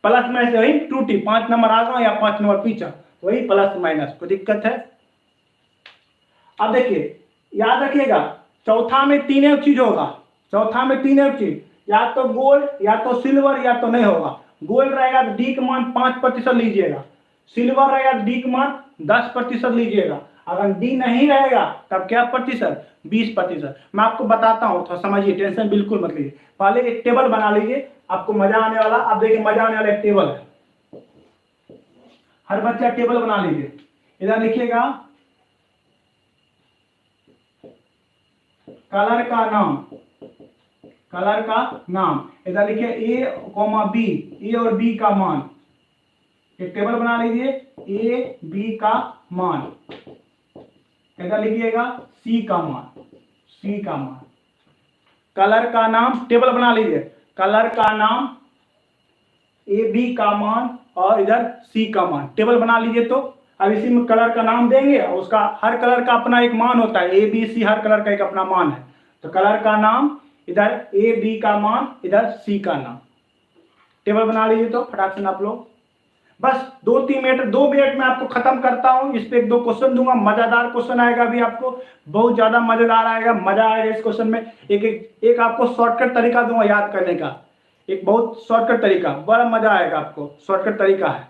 Plus में से वही त्रुटि, 5 नंबर आगे या 5 नंबर पीछा, वही प्लस माइनस। कोई दिक्कत है? अब देखिए याद रखिएगा, चौथा में 3 एक चीज होगा, चौथा में 3 एक चीज, या तो गोल्ड या तो सिल्वर या तो नहीं होगा। गोल्ड रहेगा तो डी का मान 5% लीजिएगा, सिल्वर रहेगा तो डी का मान 10% लीजिएगा, अगर डी नहीं रहेगा तब क्या प्रतिशत? 20%। मैं आपको बताता हूं, थोड़ा समझिए, टेंशन बिल्कुल मत लीजिए। पहले एक टेबल बना लीजिए, आपको मजा आने वाला। अब देखिए मजा आने वाला एक टेबल है, हर बच्चा टेबल बना लीजिए। इधर लिखिएगा कलर का नाम, कलर का नाम, इधर लिखिए ए कॉमा बी, ए और बी का मान। एक टेबल बना लीजिए, ए बी का मान, इधर लिखिएगा सी का मान, सी का मान। कलर का नाम टेबल बना लीजिए, कलर का नाम, ए बी का मान और इधर सी का मान, टेबल बना लीजिए। तो अब इसी में कलर का नाम देंगे, उसका हर कलर का अपना एक मान होता है, ए बी सी हर कलर का एक अपना मान है। तो कलर का नाम, इधर ए बी का मान, इधर सी का नाम, टेबल बना लीजिए। तो फटाक से आप लोग, बस 2-3 मिनट, 2 मिनट में आपको खत्म करता हूं। इस पे 1-2 क्वेश्चन दूंगा, मजेदार क्वेश्चन आएगा अभी आपको, बहुत ज्यादा मजेदार आएगा, मजा आएगा इस क्वेश्चन में। एक आपको शॉर्टकट तरीका दूंगा याद करने का, एक बहुत शॉर्टकट तरीका, बड़ा मजा आएगा आपको, शॉर्टकट तरीका है।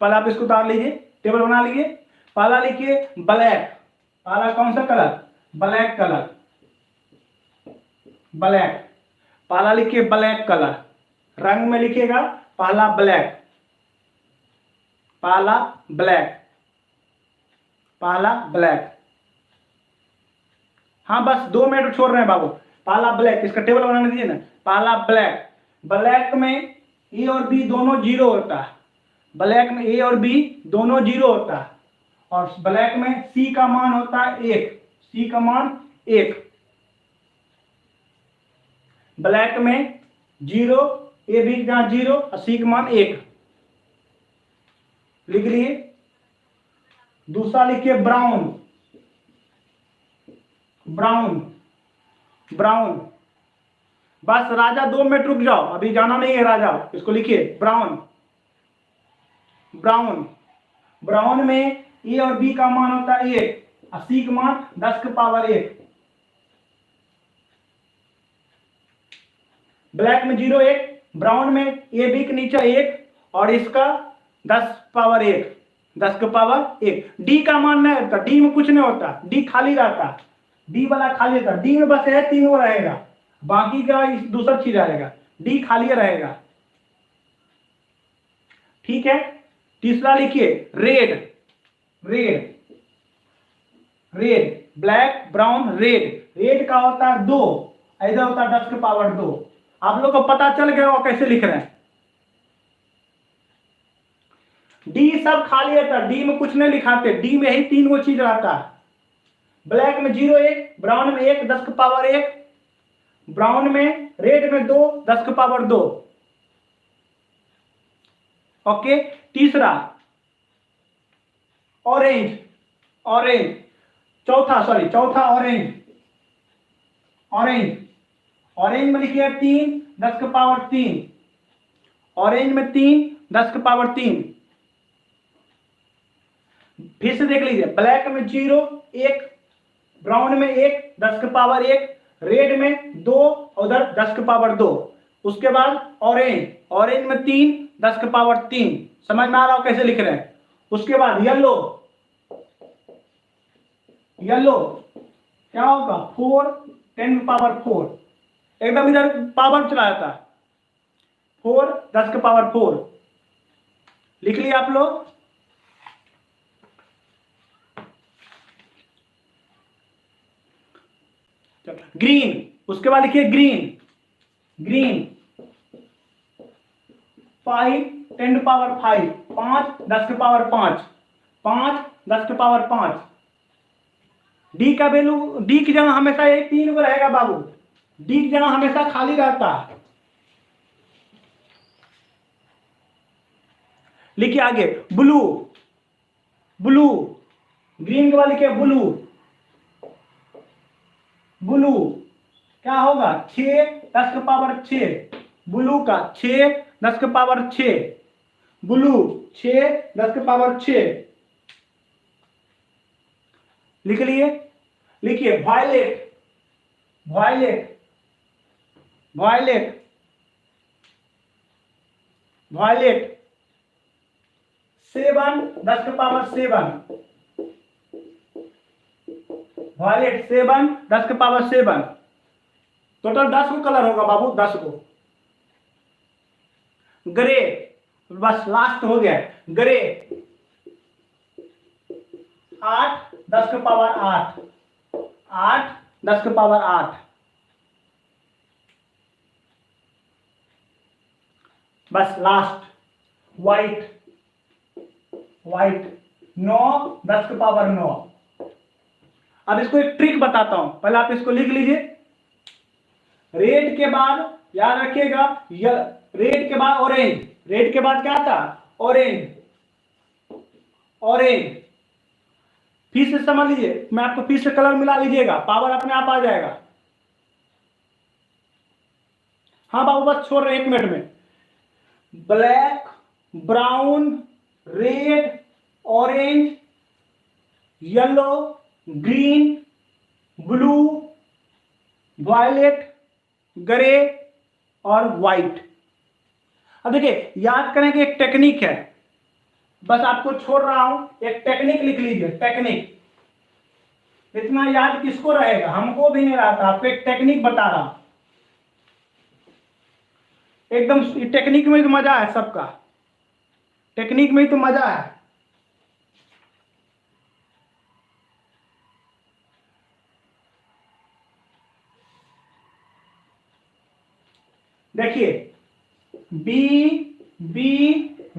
पहले आप इसको उतार लीजिए, टेबल बना लीजिए। पहला लिखिए ब्लैक, पहला कौन सा कलर? Black colour, black. पहला लिखिए ब्लैक कलर, रंग में लिखिएगा पहला ब्लैक, पहला ब्लैक, पहला ब्लैक। हाँ बस 2 मिनट छोड़ रहे हैं बाबू। पहला ब्लैक, इसका टेबल बनाने दीजिए ना। पहला ब्लैक, ब्लैक में ए और बी दोनों जीरो होता है, ब्लैक में ए और बी दोनों जीरो होता है, और ब्लैक में सी का मान होता है 1, सी का मान 1। ब्लैक में 0, ए बी का 0 और सी का मान 1, लिख लिए। दूसरा लिखिए ब्राउन, ब्राउन, ब्राउन। बस राजा 2 मिनट रुक जाओ, अभी जाना नहीं है राजा, इसको लिखिए ब्राउन, ब्राउन। ब्राउन में ए और बी का मान होता है 1 और सी का मान 10 की पावर 1, ब्लैक में 0 1, ब्राउन में ए बी के नीचे 1 और इसका 10 पावर 1, 10 के पावर 1। डी का मान नहीं होता, डी में कुछ नहीं होता, डी खाली रहता, डी वाला खाली रहता, डी में बस है 3 रहेगा, बाकी का दूसरा चीज रहेगा, डी खाली रहेगा। ठीक है। तीसरा लिखिए red, red, red, black brown red. Red का होता है 2, इधर होता है 10 के पावर 2। आप लोग को पता चल गया वो कैसे लिख रहे हैं। डी सब खाली रहता, डी में कुछ नहीं लिखाते, डी में ही 3 वो चीज रहता है। ब्लैक में 0 1, ब्राउन में 1 10 के पावर 1, ब्राउन में रेड में 2 10 के पावर 2। ओके। तीसरा ऑरेंज, ऑरेंज, चौथा ऑरेंज, ऑरेंज, ऑरेंज में लिखिए 3 10 के पावर 3, ऑरेंज में 3 10 के पावर 3। फिर से देख लीजिए, ब्लैक में 0 1, ब्राउन में 1 10 के पावर 1, रेड में 2 उधर 10 के पावर 2। उसके बाद ऑरेंज, ऑरेंज में 3 10 के पावर 3। समझ में आ रहा हो कैसे लिख रहे हैं। उसके बाद येलो, येलो क्या होगा 4 10 के पावर 4, एकदम इधर पावर चला जाता है, 4 10 के पावर 4। लिख लिया आप लोग। ग्रीन, उसके बाद लिखिए ग्रीन, ग्रीन 5 10 के पावर 5, 5 10 के पावर 5, 5 10 के पावर 5। डी का वैल्यू, डी की जगह हमेशा ये 3 रहेगा बाबू, डी की जगह हमेशा खाली रहता है। लिखिए आगे ब्लू, ब्लू, ग्रीन के बाद लिखिए ब्लू, ब्लू क्या होगा 6 10 के पावर 6, ब्लू का 6 10 के पावर 6, ब्लू 6 10 के पावर 6। लिख लिए। लिखिए वायलेट, वायलेट, वायलेट, वायलेट 7 10 के पावर 7, वायलेट 7 10 के पावर 7। टोटल 10 को कलर होगा बाबू, 10 को। ग्रे, बस लास्ट हो गया, ग्रे 8 10 के पावर 8, 8 10 के पावर 8। बस लास्ट व्हाइट, व्हाइट 9 10 के पावर 9। अब इसको एक ट्रिक बताता हूं, पहले आप इसको लिख लीजिए। रेड के बाद याद रखिएगा, रेड के बाद ऑरेंज, रेड के बाद क्या था ऑरेंज, ऑरेंज। फिर से समझ लीजिए, मैं आपको फिर से कलर मिला लीजिएगा, पावर अपने आप आ जाएगा। हाँ बाबू बस छोड़ रहे 1 मिनट में। Black, brown, red, orange, yellow, green, blue, violet, grey और व्हाइट। अब देखिए याद करें कि एक टेक्निक है, बस आपको छोड़ रहा हूं, एक टेक्निक लिख लीजिए, टेक्निक। इतना याद किसको रहेगा, हमको भी नहीं रहता, आपको एक टेक्निक बता रहा हूं। एकदम टेक्निक में तो मजा है सबका, टेक्निक में ही तो मजा है। देखिए बी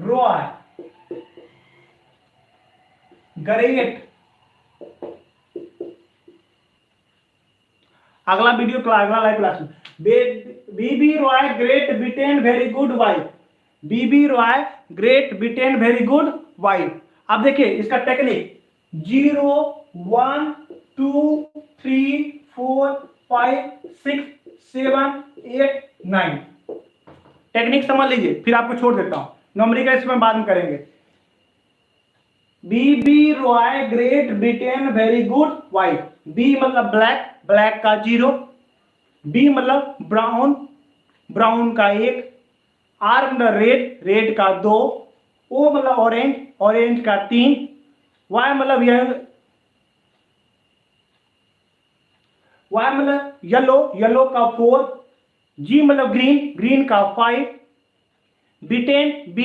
रॉय, ग्रेट, अगला वीडियो क्लास, अगला लाइव क्लास में BB Roy Great Britain very good wife, BB Roy Great Britain very good wife. अब देखिए इसका टेक्निक 0 1 2 3 4 5 6 7 8 9। टेक्निक समझ लीजिए, फिर आपको छोड़ देता हूं, न्यूमेरिकल इसमें बाद में करेंगे। BB Roy Great Britain very good wife. B मतलब ब्लैक, ब्लैक का 0, बी मतलब ब्राउन, ब्राउन का 1, R मतलब रेड, रेड का 2, O मतलब ऑरेंज, ऑरेंज का 3, Y मतलब येलो, येलो का 4, G मतलब ग्रीन, ग्रीन का 5, B10 B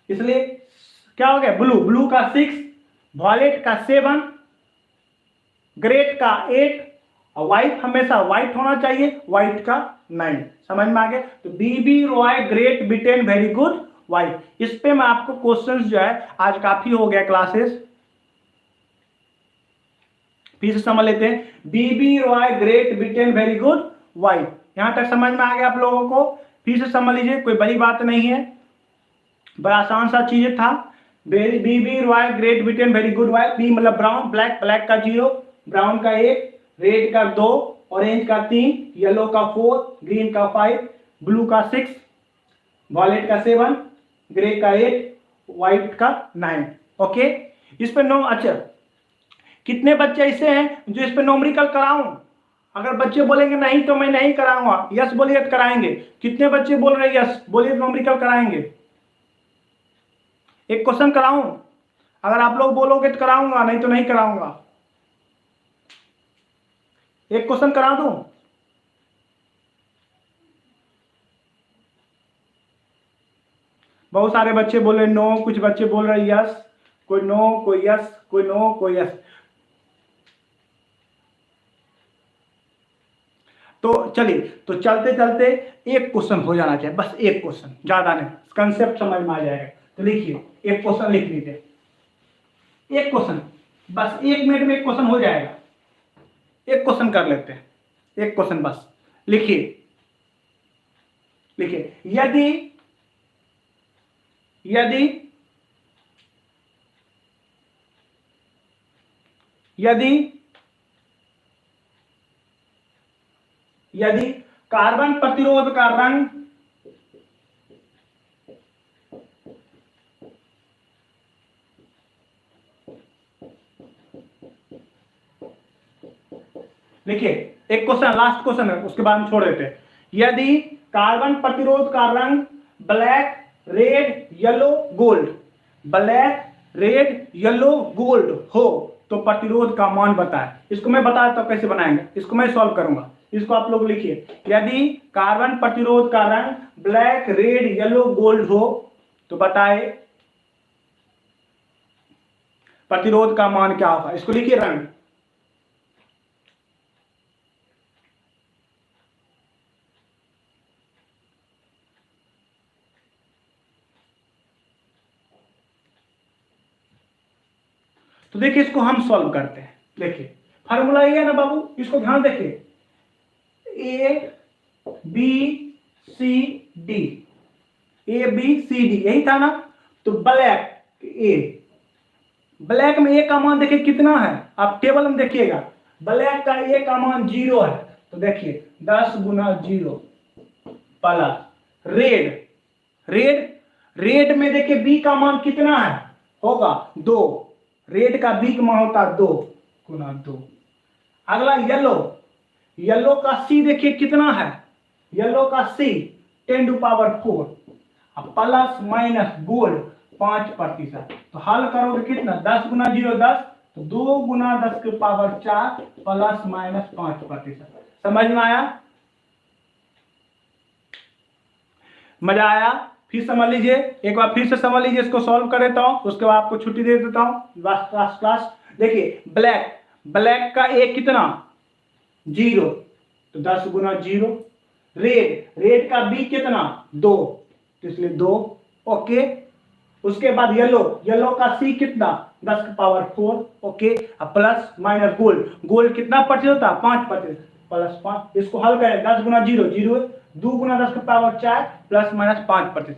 इसलिए क्या हो गया ब्लू, ब्लू का 6, वॉयलेट का 7, ग्रेट का 8, और व्हाइट हमेशा व्हाइट होना चाहिए, व्हाइट का 9। समझ में आ गया? तो BB Roy great B10 very good white. इस पे मैं आपको क्वेश्चंस जो है, आज काफी हो गया क्लासेस, फिर से समझ लेते हैं। BB Roy great B10 very good white, यहां तक समझ में आ गया आप लोगों को? फिर से समझ लीजिए, कोई बड़ी बात नहीं है, बड़ा आसान सा चीज था। बीबी Roy great B10 very good white, B मतलब ब्राउन, ब्लैक, ब्लैक का 0, ब्राउन का 1, रेड का 2, ऑरेंज का 3, येलो का 4, ग्रीन का 5, ब्लू का 6, वॉयलेट का 7, ग्रे का 8, व्हाइट का 9। ओके, इस पे नो, अच्छा कितने बच्चे ऐसे हैं जो इस पे न्यूमेरिकल कराऊं? अगर बच्चे बोलेंगे नहीं तो मैं नहीं कराऊंगा, यस बोलिए तो कराएंगे। कितने बच्चे बोल रहे हैं यस, बोलिए न्यूमेरिकल कराएंगे। एक क्वेश्चन कराऊं? अगर आप लोग बोलोगे तो कराऊंगा, नहीं तो नहीं कराऊंगा। एक क्वेश्चन करा दूं? बहुत सारे बच्चे बोल रहे नो, कुछ बच्चे बोल रहे यस, कोई नो कोई यस, कोई नो कोई यस। तो चलिए, तो चलते चलते एक क्वेश्चन हो जाना चाहिए, बस एक क्वेश्चन, ज्यादा नहीं, कंसेप्ट समझ में आ जाएगा। तो लिखिए, एक क्वेश्चन लिख लीजिए, एक क्वेश्चन, बस 1 मिनट में एक क्वेश्चन हो जाएगा। एक क्वेश्चन कर लेते हैं, एक क्वेश्चन बस। लिखिए, लिखिए, यदि यदि यदि यदि कार्बन प्रतिरोध का रंग लिखिए, एक क्वेश्चन, लास्ट क्वेश्चन है, उसके बाद हम छोड़ देते हैं। यदि कार्बन प्रतिरोध का रंग black, red, yellow, gold, black, red, yellow, gold हो तो प्रतिरोध का मान बताएं। इसको मैं बता देता हूं कैसे बनाएंगे, इसको मैं सॉल्व करूंगा। इसको आप लोग लिखिए, यदि कार्बन प्रतिरोध का रंग ब्लैक, रेड, येलो, गोल्ड हो तो बताए प्रतिरोध का मान क्या होगा। इसको लिखिए रंग। तो देखिए, इसको हम सॉल्व करते हैं। देखिए, फार्मूला ये है ना बाबू, इसको ध्यान देखिए, A B C D, A B C D यही था ना। तो ब्लैक ए, ब्लैक में ए का मान देखिए कितना है, आप टेबल में देखिएगा, ब्लैक का ए का मान 0 है। तो देखिए 10 गुना 0 प्लस रेड, रेड रेड में देखिए बी का मान कितना है, होगा 2, रेड का बी का मान होता है 2 गुना 2। अगला येलो, येलो का सी देखिए कितना है, येलो का सी 10⁴ प्लस माइनस गोल्ड 5%। तो हल करोगे कितना, 10 गुना 0 10, तो 2 गुना 10⁴ प्लस माइनस 5%। समझ में आया? मजा आया? फिर समझ लीजिए, एक बार फिर से समझ लीजिए, इसको सॉल्व कर देता हूं, उसके बाद आपको छुट्टी दे देता हूं लास्ट क्लास। देखिए, ब्लैक, ब्लैक का ए कितना 0, तो 10 गुना 0। रेड, रेड का बी कितना 2, तो इसलिए 2। ओके, उसके बाद येलो, येलो का सी कितना 10⁴। ओके, अब प्लस माइनस गोल्ड, गोल्ड कितना प्रतिशत होता है 5%, प्लस 5। इसको हल करें, 10 गुना 0 0, 2 गुना 10⁴ प्लस माइनस 5%।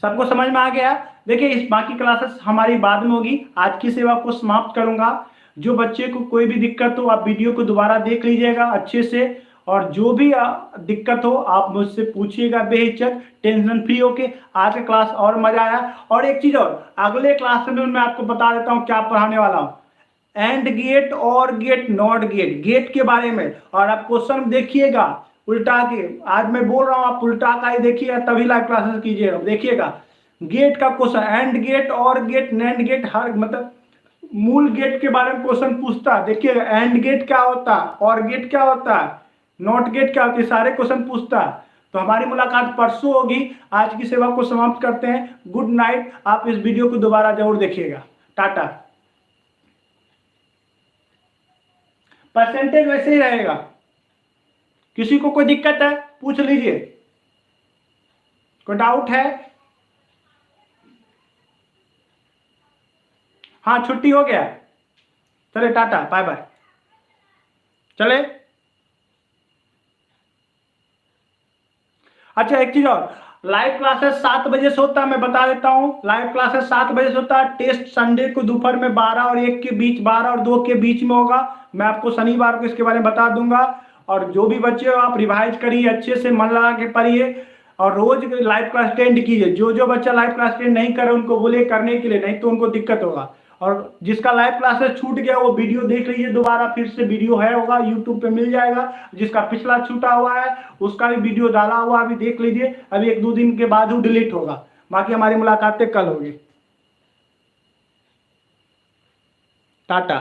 सबको समझ में आ गया? देखिए, इस बाकी क्लासेस हमारी बाद में होगी, आज की सेवा को समाप्त करूंगा। जो बच्चे को कोई भी दिक्कत हो आप वीडियो को दोबारा देख लीजिएगा अच्छे से, और जो भी दिक्कत हो आप मुझसे पूछिएगा बेहिचक, टेंशन फ्री होके। आज का क्लास और मजा आया। और एक चीज और, अगले क्लास में मैं आपको बता देता हूँ क्या पढ़ाने वाला हूँ। एंड गेट, और गेट, नॉट गेट, गेट के बारे में। और आप क्वेश्चन देखिएगा उल्टा के, आज मैं बोल रहा हूं आप उल्टा का ही देखिएगा तभी लाइव क्लासेस कीजिएगा। देखिएगा गेट का क्वेश्चन, एंड गेट, और गेट, नैंड गेट, हर मतलब मूल गेट के बारे में क्वेश्चन पूछता है। देखिएगा एंड गेट क्या होता है, और गेट क्या होता है, नॉट गेट क्या होती है, सारे क्वेश्चन पूछता है। तो हमारी मुलाकात परसों होगी। आज की सेवा को समाप्त करते हैं। Good night. आप इस वीडियो को दोबारा जरूर देखिएगा। टाटा। परसेंटेज वैसे ही रहेगा। किसी को कोई दिक्कत है पूछ लीजिए, कोई डाउट है? हाँ छुट्टी हो गया, चले टाटा बाय बाय, चले। अच्छा एक चीज और, लाइव क्लासेस 7 बजे से होता है, मैं बता देता हूँ। लाइव क्लासेस 7 बजे से होता है। टेस्ट संडे को दोपहर में 12 और 1 के बीच, 12 और 2 के बीच में होगा। मैं आपको शनिवार को इसके बारे में बता दूंगा। और जो भी बच्चे हो आप रिवाइज करिए, अच्छे से मन लगा के पढ़िए, और रोज लाइव क्लास अटेंड कीजिए। जो जो बच्चा लाइव क्लास अटेंड नहीं करे उनको बोलिए करने के लिए, नहीं तो उनको दिक्कत होगा। और जिसका लाइव क्लासेस छूट गया वो वीडियो देख लीजिए दोबारा, फिर से वीडियो है होगा यूट्यूब पे मिल जाएगा। जिसका पिछला छूटा हुआ है उसका भी वीडियो डाला हुआ, अभी देख लीजिए। अभी 1-2 दिन के बाद ही डिलीट होगा। बाकी हमारी मुलाकातें कल होगी। टाटा।